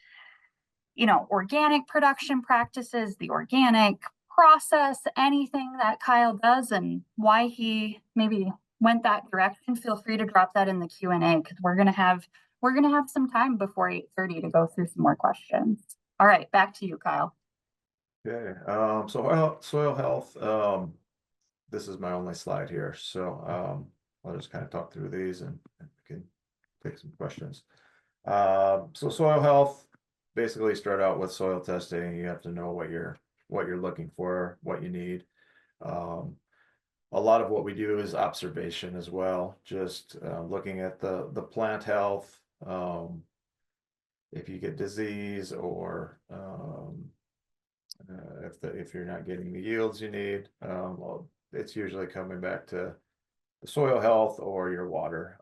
organic production practices, the organic process, anything that Kyle does and why he maybe went that direction, feel free to drop that in the Q&A because we're gonna have some time before 8:30 to go through some more questions. All right, back to you, Kyle. Okay. Soil health. This is my only slide here, so I'll just kind of talk through these and we can take some questions. So soil health, basically start out with soil testing. You have to know what you're looking for, what you need. A lot of what we do is observation as well, just looking at the plant health. If you get disease or if you're not getting the yields you need, well, it's usually coming back to the soil health or your water.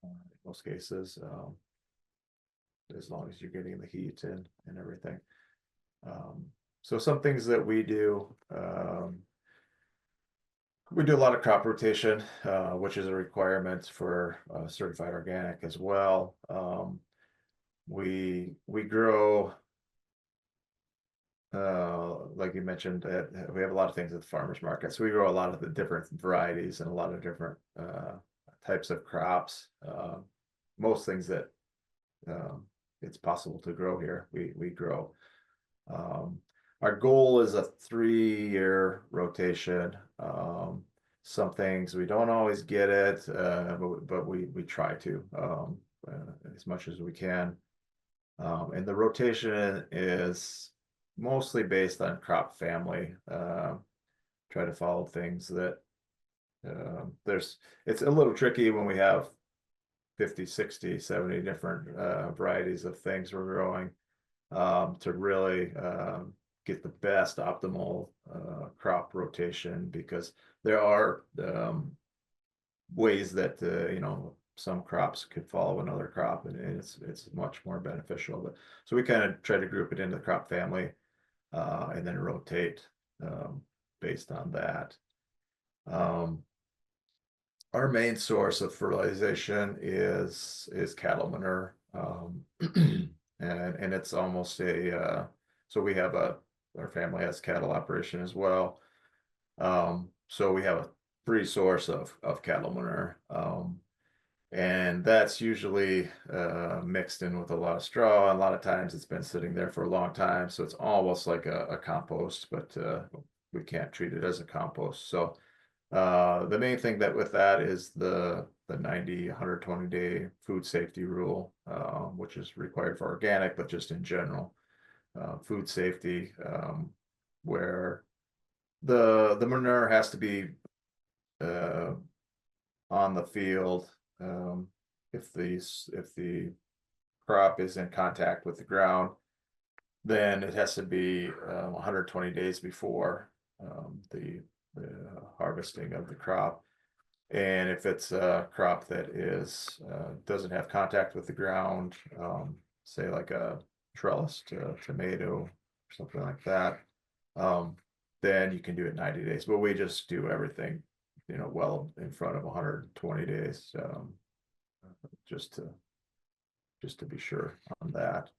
In most cases, as long as you're getting the heat and everything. So some things that we do a lot of crop rotation, which is a requirement for certified organic as well. We grow, like you mentioned, we have a lot of things at the farmers market. So we grow a lot of the different varieties and a lot of different types of crops. Most things that it's possible to grow here, we grow. Our goal is a 3-year rotation. Some things we don't always get it, but we try to as much as we can. And the rotation is mostly based on crop family. Try to follow things that it's a little tricky when we have 50, 60, 70 different varieties of things we're growing to really get the best optimal crop rotation, because there are ways that some crops could follow another crop, and it's much more beneficial. But so we kind of try to group it into the crop family and then rotate based on that. Our main source of fertilization is cattle manure, and it's almost a so we have our family has cattle operation as well. So we have a free source of cattle manure, and that's usually mixed in with a lot of straw. A lot of times it's been sitting there for a long time, so it's almost like a compost, but we can't treat it as a compost. So the main thing with that is the 120 day food safety rule, which is required for organic, but just in general, food safety, where the manure has to be on the field if the crop is in contact with the ground, then it has to be 120 days before the harvesting of the crop. And if it's a crop that doesn't have contact with the ground, say like a trellised tomato or something like that, then you can do it 90 days. But we just do everything, well in front of 120 days, just to be sure on that.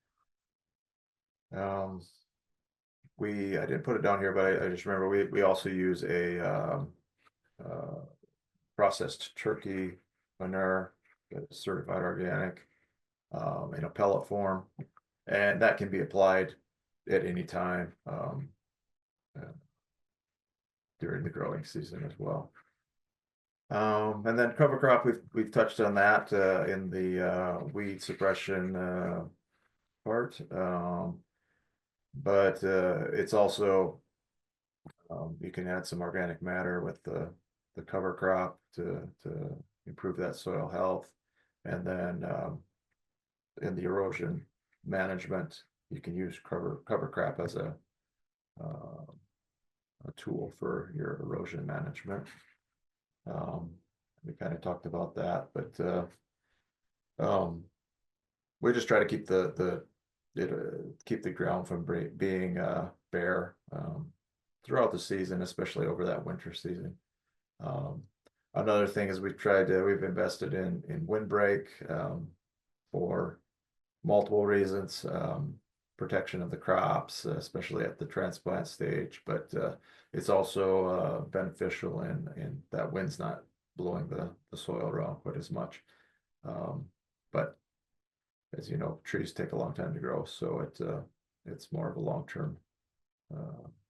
I didn't put it down here, but I just remember we also use a processed turkey manure that's certified organic in a pellet form, and that can be applied at any time during the growing season as well. And then cover crop, we've touched on that in the weed suppression part, but it's also you can add some organic matter with the cover crop to improve that soil health. And then in the erosion management, you can use cover crop as a tool for your erosion management. We kind of talked about that, but we just try to keep keep the ground from being bare throughout the season, especially over that winter season. Another thing is we've invested in windbreak for multiple reasons, protection of the crops, especially at the transplant stage, but it's also beneficial in that wind's not blowing the soil around quite as much. But as you know, trees take a long time to grow, so it's more of a long-term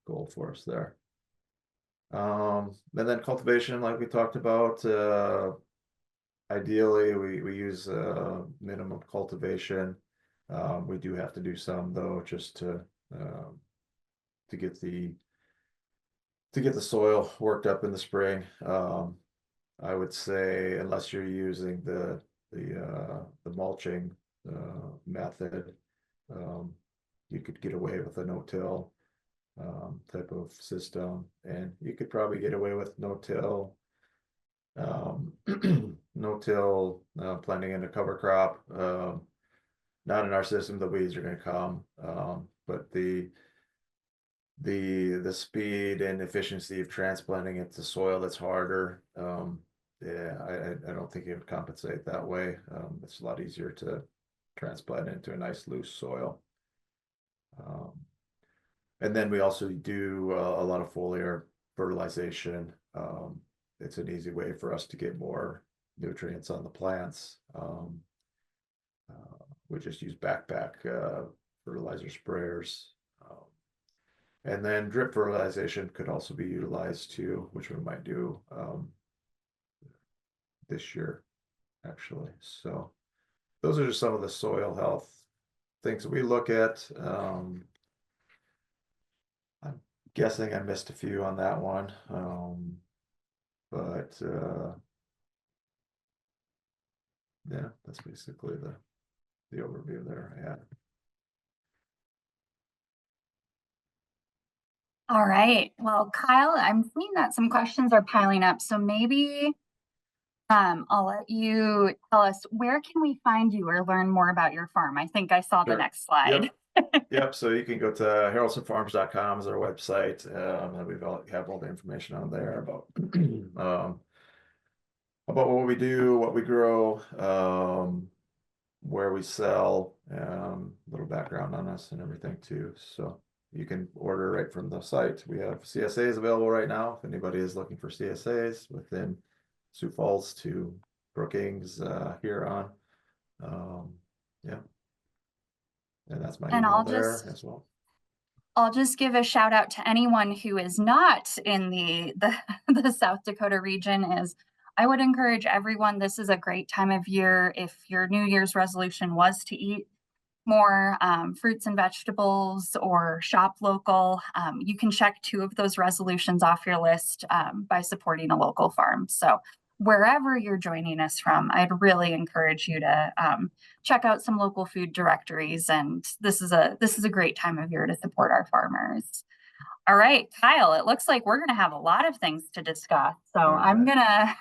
goal for us there. And then cultivation, like we talked about, ideally we use minimum cultivation. We do have to do some though, just to get the soil worked up in the spring. I would say unless you're using the mulching method, you could get away with a no-till type of system, and you could probably get away with no-till no-till planting in a cover crop. Not in our system, the weeds are going to come, but the speed and efficiency of transplanting it to soil that's harder, yeah, I don't think it would compensate that way. It's a lot easier to transplant into a nice loose soil. And then we also do a lot of foliar fertilization. It's an easy way for us to get more nutrients on the plants. We just use backpack fertilizer sprayers. And then drip fertilization could also be utilized too, which we might do this year, actually. So those are just some of the soil health things that we look at. I'm guessing I missed a few on that one. But yeah, that's basically the overview there. Yeah. All right. Well, Kyle, I'm seeing that some questions are piling up. So maybe I'll let you tell us, where can we find you or learn more about your farm? I think I saw the Sure. next slide. Yep. So you can go to haroldson.farms.com is our website. And we have all the information on there about what we do, what we grow, where we sell, little background on us and everything too. So you can order right from the site. We have CSAs available right now. If anybody is looking for CSAs within Sioux Falls to Brookings, Huron, yeah. And that's my And email there as well. I'll just give a shout out to anyone who is not in the South Dakota region. Is I would encourage everyone, this is a great time of year. If your New Year's resolution was to eat more fruits and vegetables or shop local, you can check 2 of those resolutions off your list by supporting a local farm. So wherever you're joining us from, I'd really encourage you to check out some local food directories. And this is a great time of year to support our farmers. All right, Kyle, it looks like we're going to have a lot of things to discuss. So I'm going to,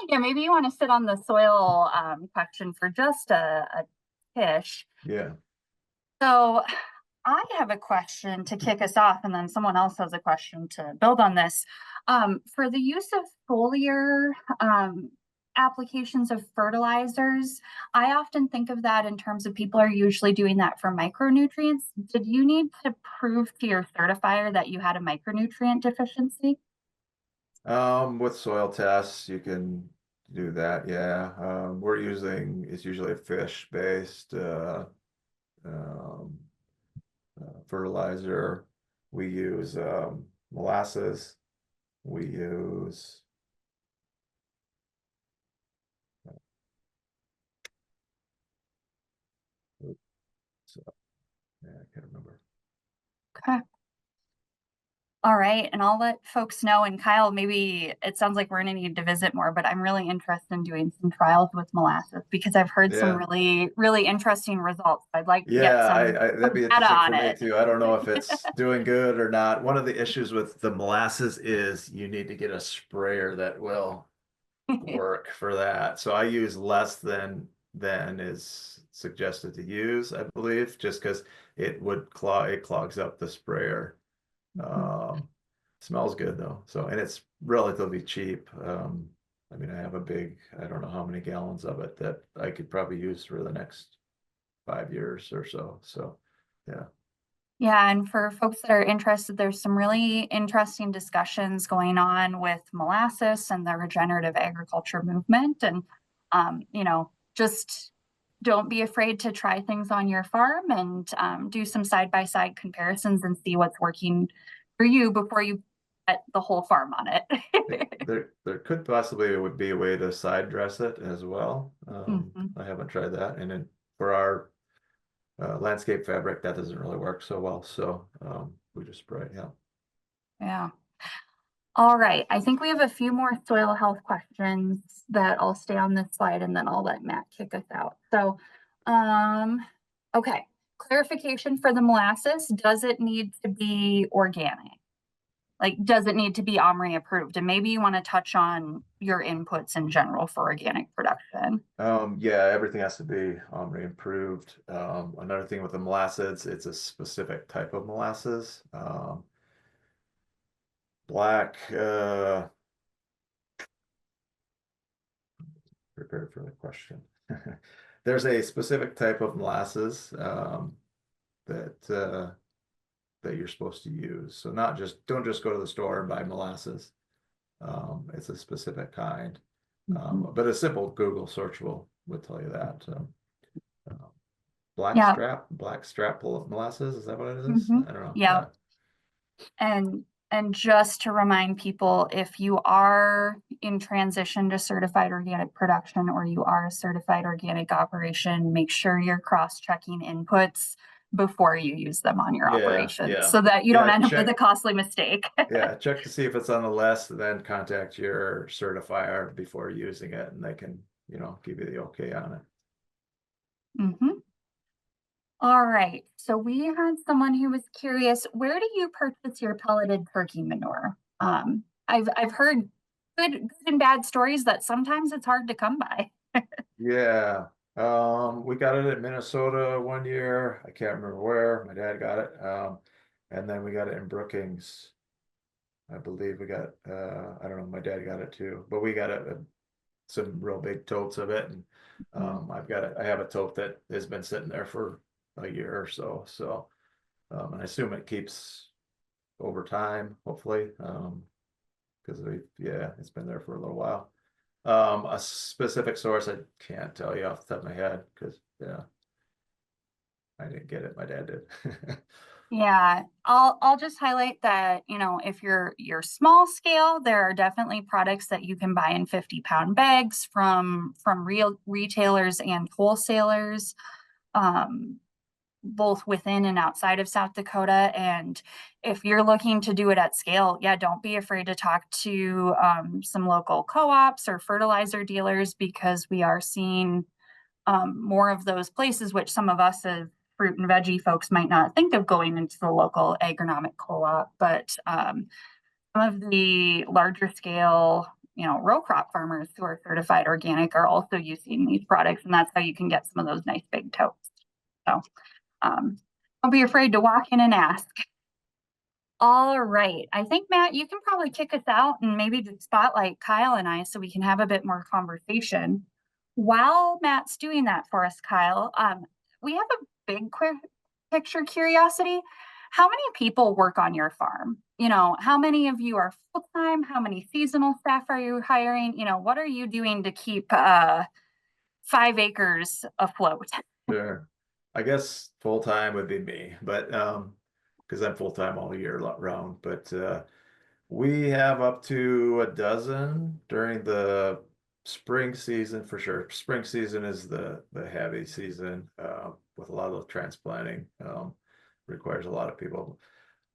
yeah, maybe you want to sit on the soil question for just a tish. Yeah. So I have a question to kick us off, and then someone else has a question to build on this. For the use of foliar applications of fertilizers, I often think of that in terms of people are usually doing that for micronutrients. Did you need to prove to your certifier that you had a micronutrient deficiency? With soil tests, you can do that. Yeah. It's usually a fish-based fertilizer. We use molasses. We use so yeah, I can't remember. Okay. All right, and I'll let folks know. And Kyle, maybe it sounds like we're going to need to visit more, but I'm really interested in doing some trials with molasses because I've heard some really, really interesting results. I'd like to get some that'd be data interesting on for me it. too. I don't know if it's doing good or not. One of the issues with the molasses is you need to get a sprayer that will work for that. So I use less than is suggested to use, I believe, just because it clogs up the sprayer. Mhm. Um, Smells good though. So, and it's relatively cheap. I mean, I have a big, I don't know how many gallons of it that I could probably use for the next 5 years or so. So, yeah. Yeah, and for folks that are interested, there's some really interesting discussions going on with molasses and the regenerative agriculture movement. And, just don't be afraid to try things on your farm and do some side by side comparisons and see what's working for you before you bet the whole farm on it. There could possibly would be a way to side dress it as well. Mhm. I haven't tried that. And then for our landscape fabric, that doesn't really work so well. So we just spray, yeah. Yeah. All right, I think we have a few more soil health questions that I'll stay on this slide and then I'll let Matt kick us out. So, um, okay, clarification for the molasses, does it need to be organic? Like, does it need to be OMRI approved? And maybe you want to touch on your inputs in general for organic production. Yeah, everything has to be improved. Another thing with the molasses, it's a specific type of molasses. Black, prepared for the question. There's a specific type of molasses that that you're supposed to use. So don't just go to the store and buy molasses. It's a specific kind. Mhm. But a simple Google search will tell you that. Uh, Yeah. black strap molasses, is that what it is? Hmm. I don't know. Yeah. Yeah. And just to remind people, if you are in transition to certified organic production or you are a certified organic operation, make sure you're cross-checking inputs before you use them on your Yeah, operation yeah. so that you don't Yeah, end up with a check. costly mistake. Yeah, check to see if it's on the list, and then contact your certifier before using it, and they can, give you the okay on it. Mhm. All right. So we had someone who was curious, where do you purchase your pelleted turkey manure? I've heard good and bad stories that sometimes it's hard to come by. Yeah. We got it in Minnesota one year. I can't remember where. My dad got it. And then we got it in Brookings. I believe we got I don't know, my dad got it too, but we got some real big totes of it. And Mhm. I have a tote that has been sitting there for a year or so. So and I assume it keeps over time, hopefully. Because yeah, it's been there for a little while. A specific source I can't tell you off the top of my head because yeah, I didn't get it. My dad did. Yeah, I'll just highlight that, if you're small scale, there are definitely products that you can buy in 50-pound bags from real retailers and wholesalers. Um, both within and outside of South Dakota. And if you're looking to do it at scale, yeah, don't be afraid to talk to some local co-ops or fertilizer dealers because we are seeing more of those places, which some of us as fruit and veggie folks might not think of going into the local agronomic co-op, but some of the larger scale row crop farmers who are certified organic are also using these products, and that's how you can get some of those nice big totes. So um, don't be afraid to walk in and ask. All right. I think, Matt, you can probably kick us out and maybe just spotlight Kyle and I so we can have a bit more conversation. While Matt's doing that for us, Kyle, we have a big picture curiosity. How many people work on your farm? How many of you are full time? How many seasonal staff are you hiring? What are you doing to keep 5 acres afloat? Sure. I guess full time would be me, but because I'm full time all year round. But we have up to a dozen during the spring season for sure. Spring season is the heavy season with a lot of transplanting. Requires a lot of people.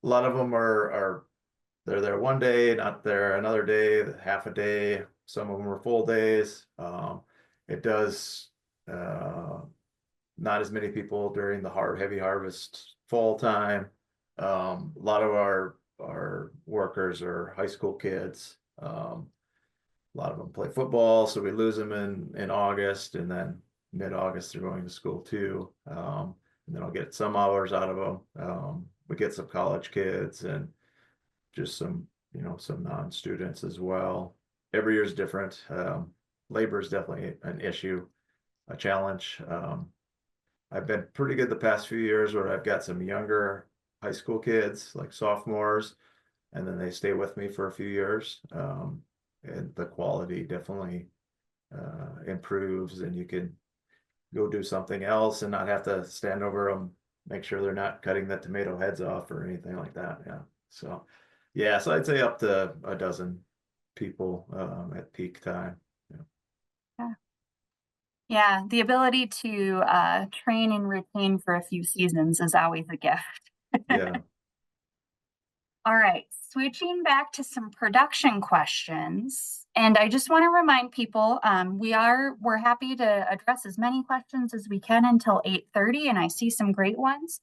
A lot of them are they're there one day, not there another day, half a day. Some of them are full days. It does not as many people during the heavy harvest fall time. A lot of our workers are high school kids. A lot of them play football, so we lose them in August, and then mid-August they're going to school too. And then I'll get some hours out of them. We get some college kids and just some, some non-students as well. Every year is different. Labor is definitely an issue, a challenge. I've been pretty good the past few years where I've got some younger high school kids, like sophomores, and then they stay with me for a few years. And the quality definitely improves, and you can go do something else and not have to stand over them, make sure they're not cutting the tomato heads off or anything like that. Yeah. So, yeah, so I'd say up to a dozen people at peak time. Yeah. Yeah. Yeah, the ability to train and retain for a few seasons is always a gift. Yeah. All right, switching back to some production questions. And I just want to remind people, we're happy to address as many questions as we can until 8:30, and I see some great ones.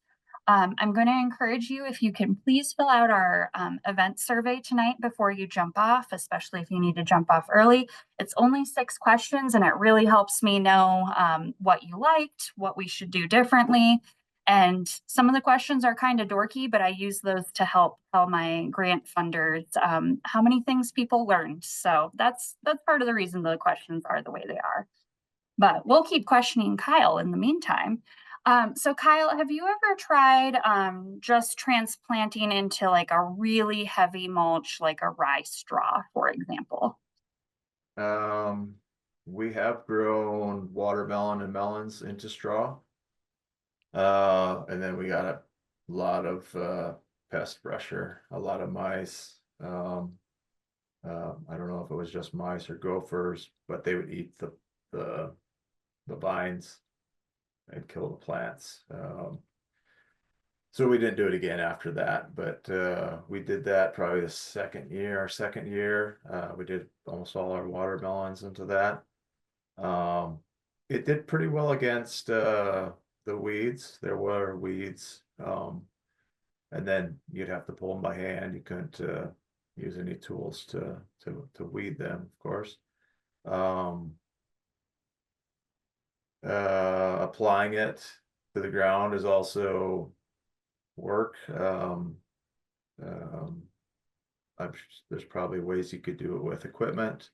I'm going to encourage you, if you can please fill out our event survey tonight before you jump off, especially if you need to jump off early. It's only 6 questions, and it really helps me know what you liked, what we should do differently. And some of the questions are kind of dorky, but I use those to help tell my grant funders how many things people learned. So that's part of the reason the questions are the way they are. But we'll keep questioning Kyle in the meantime. So Kyle, have you ever tried just transplanting into like a really heavy mulch, like a rye straw, for example? Um, we have grown watermelon and melons into straw. And then we got a lot of pest pressure, a lot of mice. I don't know if it was just mice or gophers, but they would eat the the vines and kill the plants. So we didn't do it again after that, but we did that probably the second year. Our second year, we did almost all our watermelons into that. Um, it did pretty well against the weeds. There were weeds, and then you'd have to pull them by hand. You couldn't use any tools to weed them, of course. Um, Applying it to the ground is also work. Um, there's probably ways you could do it with equipment.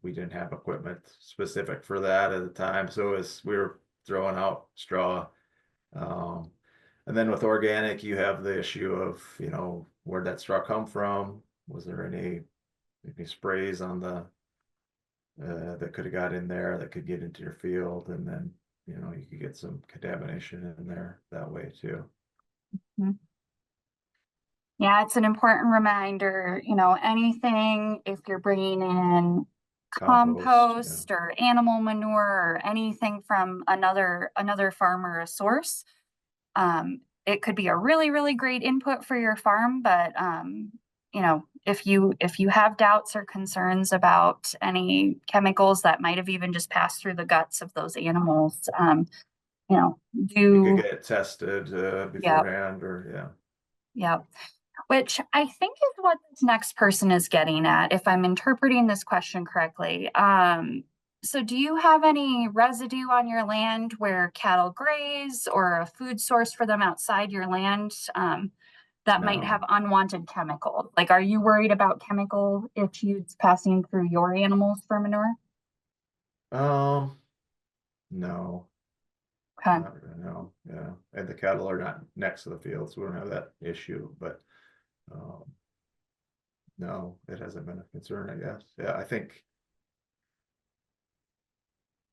We didn't have equipment specific for that at the time, so as we were throwing out straw. Um, and then with organic, you have the issue of, where'd that straw come from? Was there any sprays on the that could have got in there that could get into your field, and then you could get some contamination in there that way too. Mhm. Yeah, it's an important reminder, anything, if you're bringing in Compost, yeah, compost or animal manure or anything from another farm or a source, it could be a really, really great input for your farm, but if you have doubts or concerns about any chemicals that might have even just passed through the guts of those animals, you know, you could do get it tested yeah, beforehand, or yeah. yeah. Which I think is what this next person is getting at, if I'm interpreting this question correctly. So do you have any residue on your land where cattle graze or a food source for them outside your land that might have No. unwanted chemicals? Like, are you worried about chemical issues passing through your animals for manure? Um, no, Okay. not really, no, yeah. And the cattle are not next to the field, so we don't have that issue, but um, no, it hasn't been a concern, I guess. Yeah,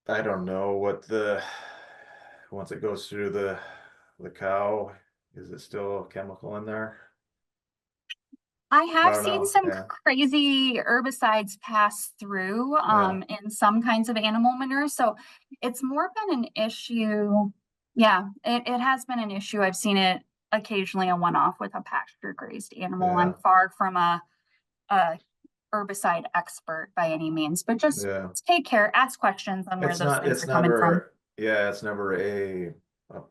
I don't know what once it goes through the cow, is it still chemical in there? I I have don't seen know, some yeah, crazy herbicides pass through yeah, in some kinds of animal manure. So it's more been an issue. Yeah, it has been an issue. I've seen it occasionally a one-off with a pasture grazed animal. I'm yeah, far from a herbicide expert by any means, but just yeah. take care, ask questions on where those things It's are coming from. never, yeah, it's never a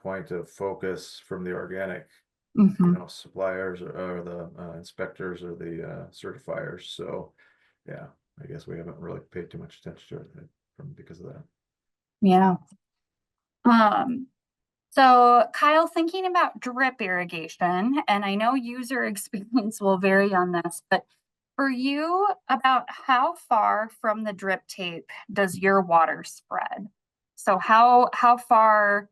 point of focus from the organic, Hmm. suppliers or the inspectors or the certifiers. So, yeah, I guess we haven't really paid too much attention to it from because of that. Yeah. Um, so Kyle, thinking about drip irrigation, and I know user experience will vary on this, but for you, about how far from the drip tape does your water spread? So how far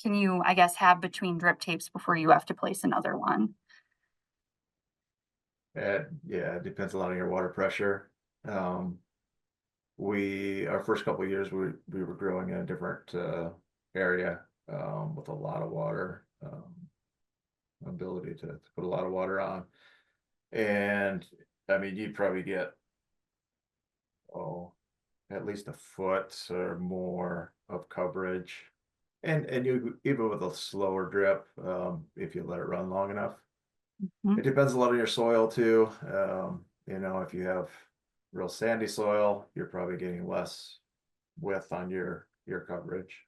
can you, I guess, have between drip tapes before you have to place another one? Yeah, it depends a lot on your water pressure. Um, our first couple of years, we were growing in a different, area, with a lot of water, ability to put a lot of water on. And I mean, you'd probably get, oh, at least a foot or more of coverage. And you, even with a slower drip, if you let it run long enough. Mhm. It depends a lot on your soil too. If you have real sandy soil, you're probably getting less width on your coverage.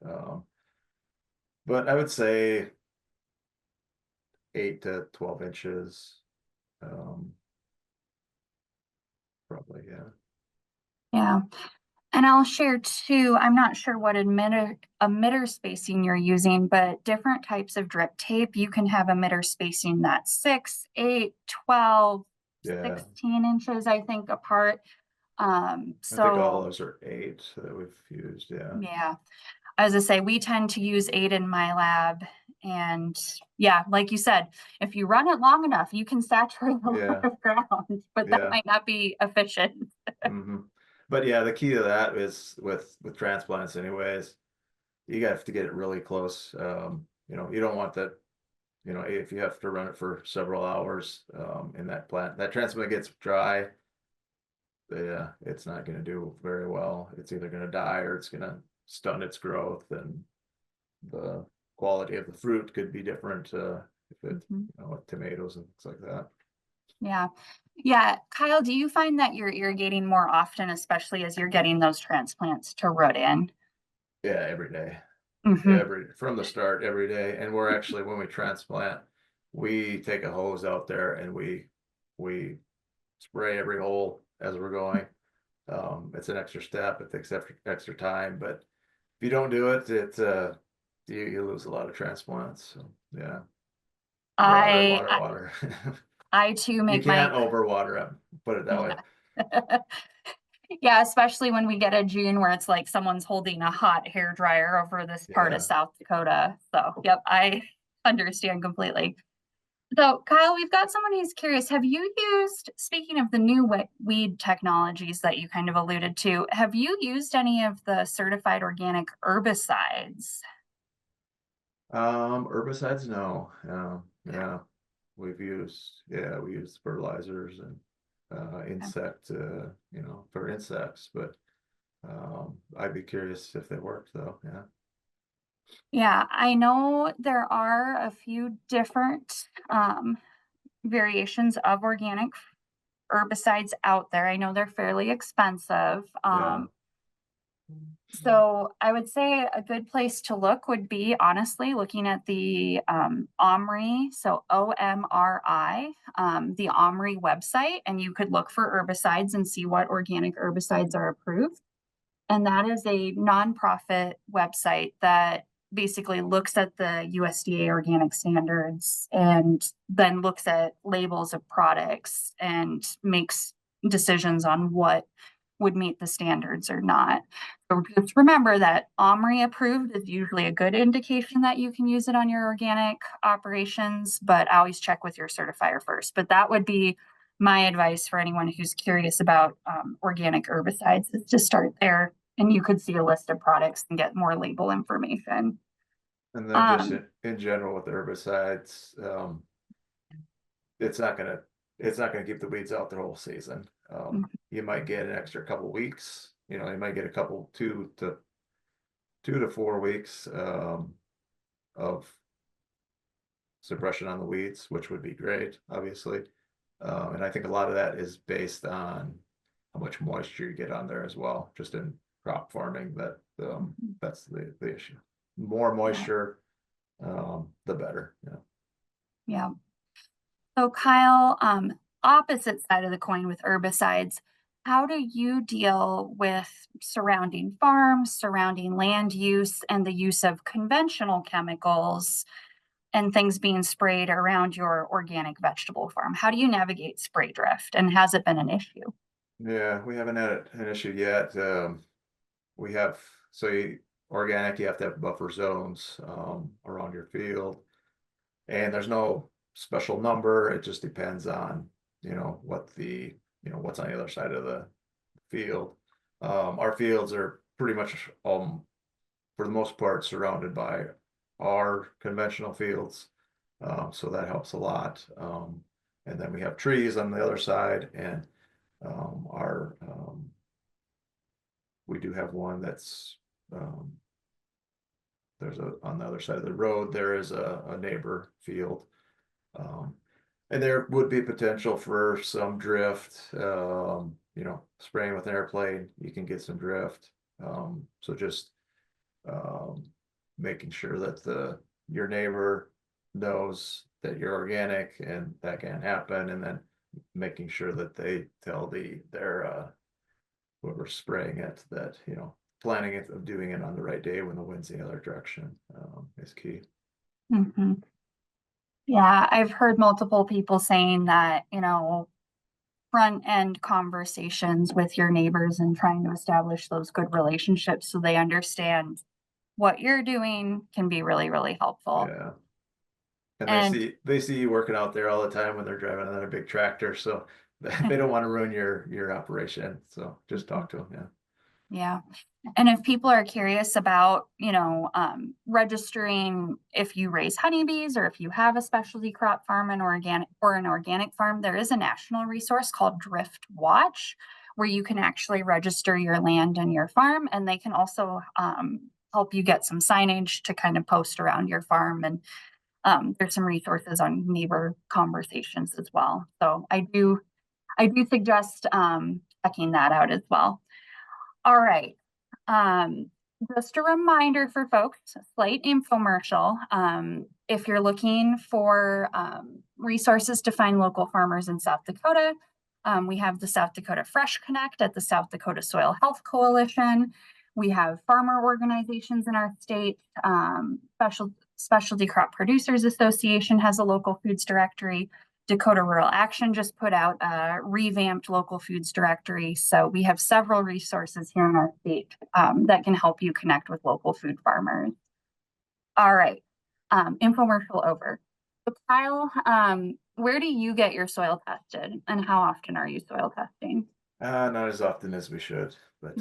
But I would say 8 to 12 inches. Um, Probably, yeah. Yeah. And I'll share too, I'm not sure what emitter spacing you're using, but different types of drip tape, you can have emitter spacing that's 6, 8, 12, Yeah. 16 inches, I think, apart. I think all So those are 8 that we've used, yeah. yeah, as I say, we tend to use 8 in my lab. And yeah, like you said, if you run it long enough, you can saturate a lot Yeah, of ground, but that yeah. might not be efficient. Hmm. But yeah, the key to that is with transplants anyways, you have to get it really close. You don't want that, if you have to run it for several hours, in that plant, that transplant gets dry, yeah, it's not going to do very well. It's either going to die or it's going to stunt its growth, and the quality of the fruit could be different, if it, Mhm. with tomatoes and things like that. Yeah. Yeah. Kyle, do you find that you're irrigating more often, especially as you're getting those transplants to root in? Yeah, every day, Hmm. every from the start, every day. And we're actually, when we transplant, we take a hose out there and we spray every hole as we're going. It's an extra step. It takes extra time, but if you don't do it, you lose a lot of transplants. So yeah, water, I, water, I water. I too You make can't my overwater them. Put it that way. yeah. Yeah, especially when we get a June where it's like someone's holding a hot hair dryer over this part of Yeah. South Dakota. So, yep, I understand completely. So, Kyle, we've got someone who's curious. Have you used, speaking of the new weed technologies that you kind of alluded to, have you used any of the certified organic herbicides? Herbicides, no. Yeah. We use fertilizers and insect, for insects, but I'd be curious if they worked though. Yeah. Yeah, I know there are a few different variations of organic herbicides out there. I know they're fairly expensive. Yeah. So I would say a good place to look would be honestly looking at the OMRI, so OMRI, the OMRI website, and you could look for herbicides and see what organic herbicides are approved. And that is a nonprofit website that basically looks at the USDA organic standards and then looks at labels of products and makes decisions on what would meet the standards or not. So just remember that OMRI approved is usually a good indication that you can use it on your organic operations, but always check with your certifier first. But that would be my advice for anyone who's curious about organic herbicides is to start there and you could see a list of products and get more label information. And then just Um, in general with the herbicides, it's not gonna it's not gonna keep the weeds out the whole season. You might get an extra couple weeks. You might get a couple 2 to 4 weeks, of suppression on the weeds, which would be great, obviously. And I think a lot of that is based on how much moisture you get on there as well, just in crop farming. That's the issue. More yeah, moisture, the better. Yeah. yeah. So Kyle, opposite side of the coin with herbicides, how do you deal with surrounding farms, surrounding land use, and the use of conventional chemicals and things being sprayed around your organic vegetable farm? How do you navigate spray drift, and has it been an issue? Yeah, we haven't had an issue yet. We have, so organic, you have to have buffer zones around your field. And there's no special number. It just depends on, what's on the other side of the field. Our fields are pretty much, for the most part, surrounded by our conventional fields. So that helps a lot. And then we have trees on the other side, and our we do have one that's there's on the other side of the road, there is a neighbor field. Um, and there would be potential for some drift, spraying with an airplane, you can get some drift. So just um, making sure that your neighbor knows that you're organic and that can happen, and then making sure that they tell their whoever's spraying it that, planning it of doing it on the right day when the wind's the other direction is key. Mhm. Yeah, I've heard multiple people saying that, front end conversations with your neighbors and trying to establish those good relationships so they understand what you're doing can be really, really helpful. Yeah. And And they see you working out there all the time when they're driving on a big tractor, so they don't want to ruin your operation. So just talk to them. Yeah. yeah. And if people are curious about, registering if you raise honeybees or if you have a specialty crop farm and an organic farm, there is a national resource called Drift Watch where you can actually register your land and your farm, and they can also help you get some signage to kind of post around your farm. And there's some resources on neighbor conversations as well. So I do suggest checking that out as well. All right. Um, just a reminder for folks, a slight infomercial. If you're looking for resources to find local farmers in South Dakota, we have the South Dakota Fresh Connect at the South Dakota Soil Health Coalition. We have farmer organizations in our state. Specialty Crop Producers Association has a local foods directory. Dakota Rural Action just put out a revamped local foods directory. So we have several resources here in our state that can help you connect with local food farmers. All right, infomercial over. So Kyle, where do you get your soil tested and how often are you soil testing? Not as often as we should, but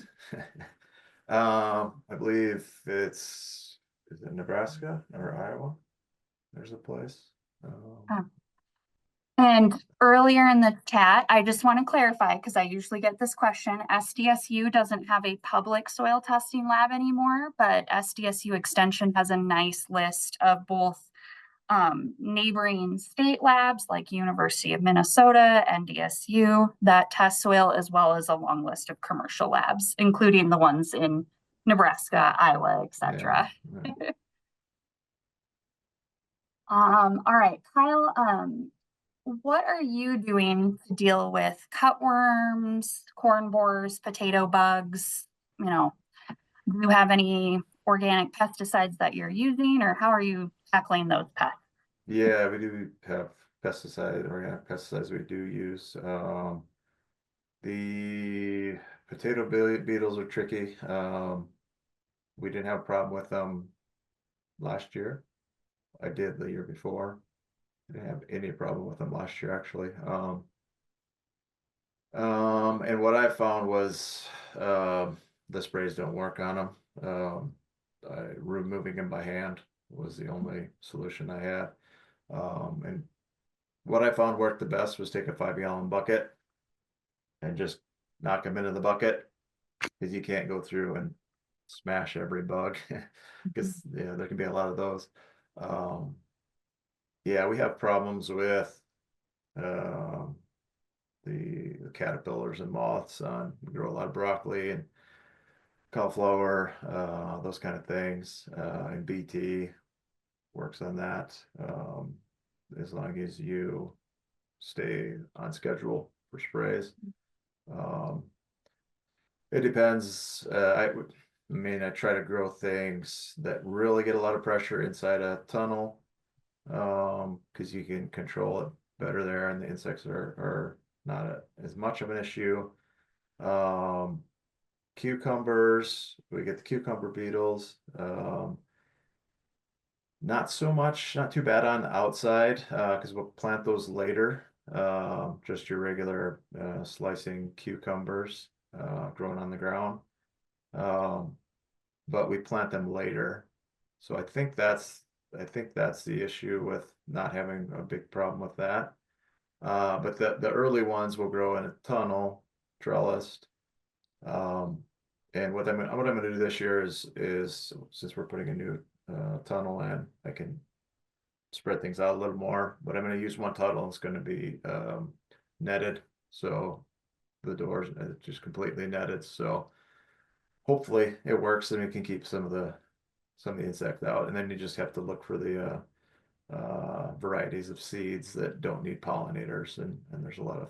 I believe is it Nebraska or Iowa? There's a place. Um, And earlier in the chat, I just want to clarify because I usually get this question. SDSU doesn't have a public soil testing lab anymore, but SDSU Extension has a nice list of both neighboring state labs like University of Minnesota, NDSU, that test soil, as well as a long list of commercial labs, including the ones in Nebraska, Iowa, Yeah, etc. yeah. All right, Kyle, what are you doing to deal with cutworms, corn borers, potato bugs? Do you have any organic pesticides that you're using, or how are you tackling those pests? Yeah, we do have organic pesticides we do use. The beetles are tricky. We didn't have a problem with them last year. I did the year before. I didn't have any problem with them last year, actually. And what I found was the sprays don't work on them. Removing them by hand was the only solution I had. And what I found worked the best was take a 5-gallon bucket and just knock them into the bucket, because you can't go through and smash every bug because there can be a lot of those. Um, yeah, we have problems with um, the caterpillars and moths on. We grow a lot of broccoli and cauliflower, those kind of things, and BT works on that, as long as you stay on schedule for sprays. It depends. I mean, I try to grow things that really get a lot of pressure inside a tunnel, because you can control it better there, and the insects are not as much of an issue. Um, Cucumbers, we get the cucumber beetles. Not so much, not too bad on the outside, because we'll plant those later. Just your regular slicing cucumbers growing on the ground. Um, but we plant them later. So I think that's the issue with not having a big problem with that. But the early ones will grow in a tunnel, trellised. Um, and what I'm gonna do this year is since we're putting a new tunnel in, I can spread things out a little more. But I'm gonna use one tunnel. It's gonna be netted, so the doors just completely netted. So hopefully it works, and we can keep some of the insect out. And then you just have to look for the varieties of seeds that don't need pollinators, and there's a lot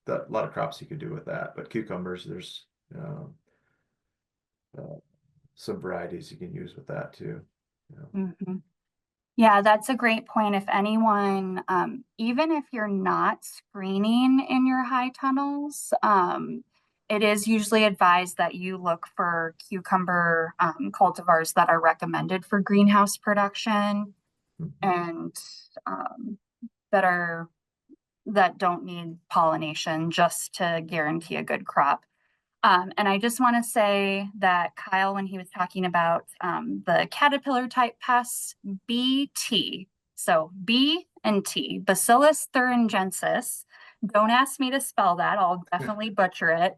of crops you could do with that. But cucumbers, there's um, uh, some varieties you can use with that too. Mhm. Yeah, that's a great point. If anyone, even if you're not screening in your high tunnels, it is usually advised that you look for cucumber cultivars that are recommended for greenhouse production Mhm. and that are that don't need pollination just to guarantee a good crop. And I just want to say that Kyle, when he was talking about the caterpillar type pests, BT, so B and T, Bacillus thuringiensis. Don't ask me to spell that, I'll definitely butcher it.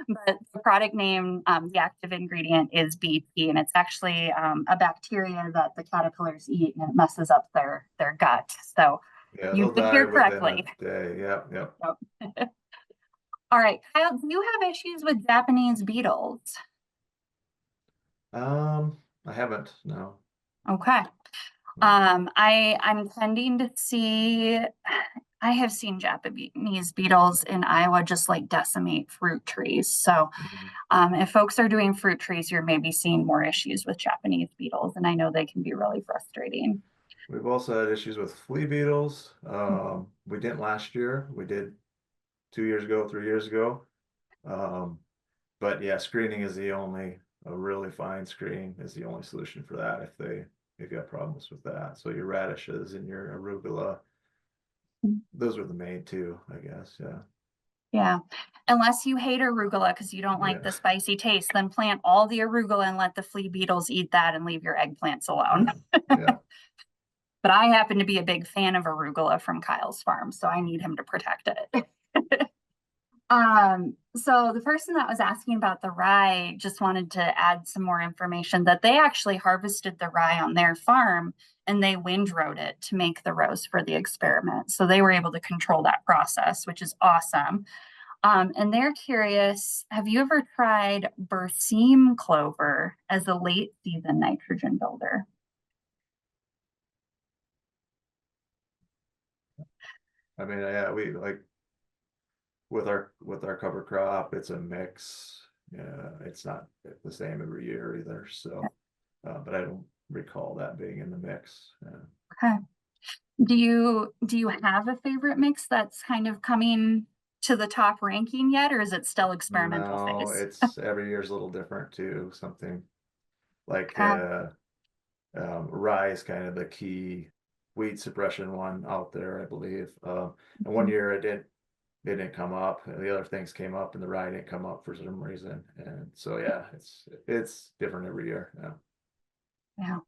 But the product name, the active ingredient is BT, and it's actually a bacteria that the caterpillars eat and it messes up their gut. So Yeah, you they'll did die hear within a correctly. day. Yep, yep. Yep. All right, Kyle, do you have issues with Japanese beetles? I haven't, no. Okay. No. I'm tending to see, I have seen Japanese beetles in Iowa just like decimate fruit trees. So, Mhm. if folks are doing fruit trees, you're maybe seeing more issues with Japanese beetles, and I know they can be really frustrating. We've also had issues with flea beetles. We didn't last year. We did 2 years ago, 3 years ago. Um, but yeah, screening is a really fine screen is the only solution for that if you have problems with that. So your radishes and your arugula, those are the main two, I guess. Yeah. Yeah. Unless you hate arugula because you don't like Yeah. the spicy taste, then plant all the arugula and let the flea beetles eat that and leave your eggplants alone. Yeah. Yeah. But I happen to be a big fan of arugula from Kyle's farm, so I need him to protect it. So the person that was asking about the rye just wanted to add some more information that they actually harvested the rye on their farm and they windrowed it to make the rows for the experiment. So they were able to control that process, which is awesome. And they're curious, have you ever tried berseem clover as a late season nitrogen builder? I mean, yeah, we like with our cover crop, it's a mix. Yeah, it's not the same every year either. So, but I don't recall that being in the mix. Yeah. Okay. Do you have a favorite mix that's kind of coming to the top ranking yet, or is it still experimental No, phase? it's every year's a little different too. Something like Okay. rye is kind of the key weed suppression one out there, I believe. And one Mhm. year it didn't come up. And the other things came up, and the rye didn't come up for some reason. And so yeah, it's different every year. Yeah. Yeah.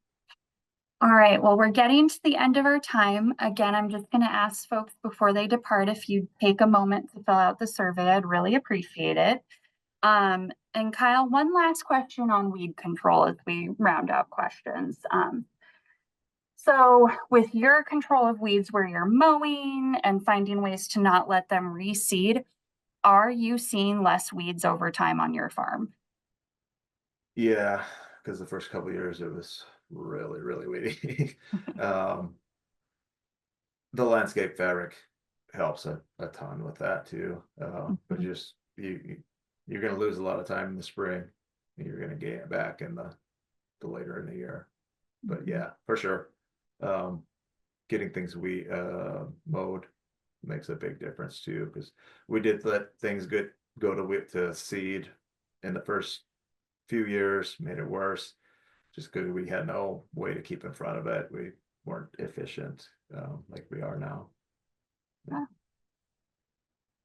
All right. Well, we're getting to the end of our time. Again, I'm just going to ask folks before they depart if you take a moment to fill out the survey. I'd really appreciate it. And Kyle, one last question on weed control as we round out questions. So with your control of weeds where you're mowing and finding ways to not let them reseed, are you seeing less weeds over time on your farm? Yeah, because the first couple of years it was really, really weedy. um, the landscape fabric helps a ton with that too. But Mhm. just you you're gonna lose a lot of time in the spring, and you're gonna gain it back in the later in the year. But yeah, for sure. Um, getting things mowed makes a big difference too, because we did let things go to seed in the first few years, made it worse, just because we had no way to keep in front of it. We weren't efficient like we are now. Yeah.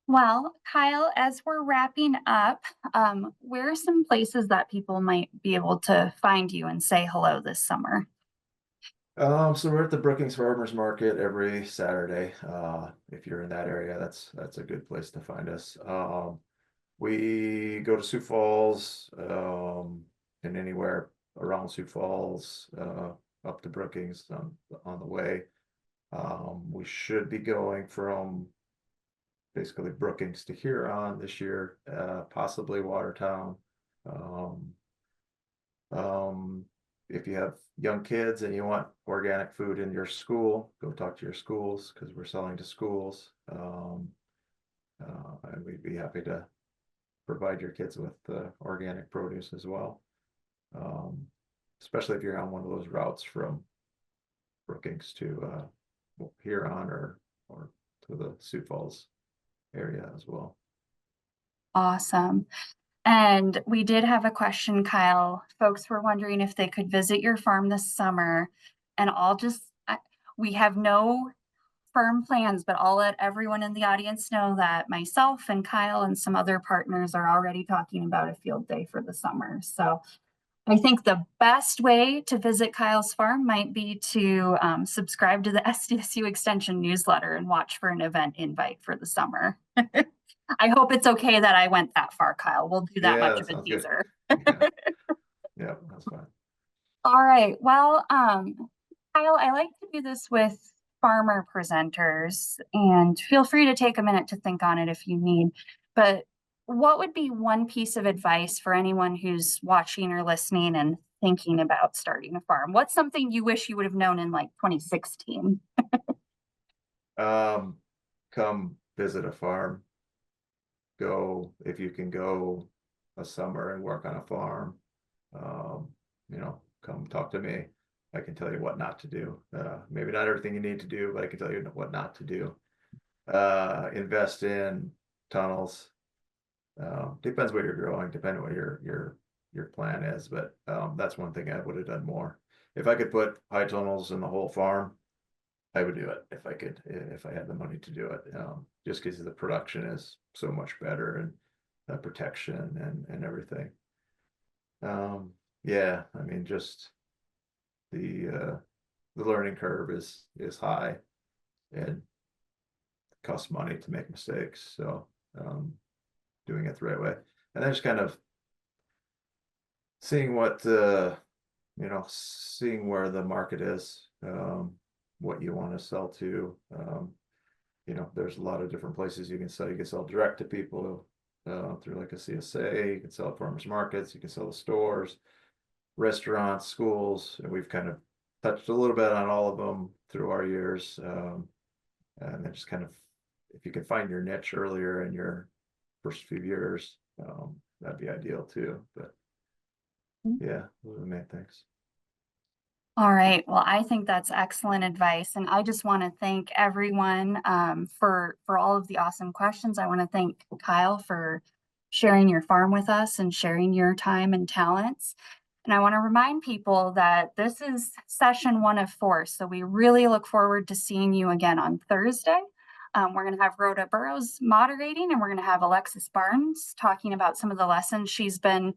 Well, Kyle, as we're wrapping up, where are some places that people might be able to find you and say hello this summer? So we're at the Brookings Farmers Market every Saturday. If you're in that area, that's a good place to find us. We go to Sioux Falls, and anywhere around Sioux Falls, up to Brookings on the way. We should be going from basically Brookings to Huron this year, possibly Watertown. Um, um, if you have young kids and you want organic food in your school, go talk to your schools because we're selling to schools. And we'd be happy to provide your kids with organic produce as well. Especially if you're on one of those routes from Brookings to Huron or to the Sioux Falls area as well. Awesome. And we did have a question, Kyle. Folks were wondering if they could visit your farm this summer. And we have no firm plans, but I'll let everyone in the audience know that myself and Kyle and some other partners are already talking about a field day for the summer. So I think the best way to visit Kyle's farm might be to subscribe to the SDSU Extension newsletter and watch for an event invite for the summer. I hope it's okay that I went that far, Kyle. We'll do that Yeah, much that of a sounds good. teaser. Yeah, yeah, that's fine. All right. Well, Kyle, I like to do this with farmer presenters, and feel free to take a minute to think on it if you need. But what would be one piece of advice for anyone who's watching or listening and thinking about starting a farm? What's something you wish you would have known in like 2016? Um, come visit a farm. Go if you can go a summer and work on a farm. Um, come talk to me. I can tell you what not to do. Maybe not everything you need to do, but I can tell you what not to do. Invest in tunnels. Depends what you're growing, depending what your plan is, but that's one thing I would have done more. If I could put high tunnels in the whole farm, I would do it if I had the money to do it. Just because the production is so much better and protection and everything. Yeah, I mean, just the learning curve is high and costs money to make mistakes. So doing it the right way, and then just kind of seeing seeing where the market is, what you want to sell to. There's a lot of different places you can sell. You can sell direct to people through like a CSA. You can sell at farmers markets. You can sell to stores, restaurants, schools. And we've kind of touched a little bit on all of them through our years. And then just kind of, if you can find your niche earlier in your first few years, that'd be ideal too. But yeah, those are the main things. All right. Well, I think that's excellent advice, and I just want to thank everyone for all of the awesome questions. I want to thank Kyle for sharing your farm with us and sharing your time and talents. And I want to remind people that this is session 1 of 4, so we really look forward to seeing you again on Thursday. We're going to have Rhoda Burrows moderating, and we're going to have Alexis Barnes talking about some of the lessons she's been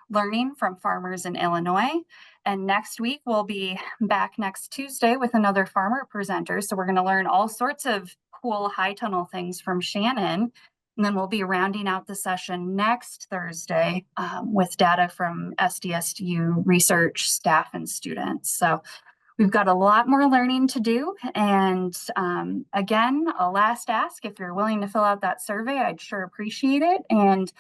learning from farmers in Illinois. And next week, we'll be back next Tuesday with another farmer presenter. So we're going to learn all sorts of cool high tunnel things from Shannon. And then we'll be rounding out the session next Thursday with data from SDSU research staff and students. So we've got a lot more learning to do. And again, a last ask, if you're willing to fill out that survey, I'd sure appreciate it. And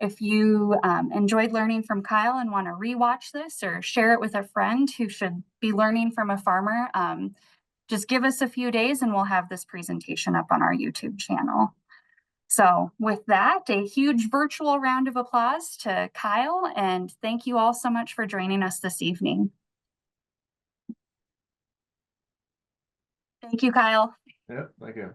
if you enjoyed learning from Kyle and want to rewatch this or share it with a friend who should be learning from a farmer, just give us a few days and we'll have this presentation up on our YouTube channel. So with that, a huge virtual round of applause to Kyle, and thank you all so much for joining us this evening. Thank you, Kyle. Yeah, thank you.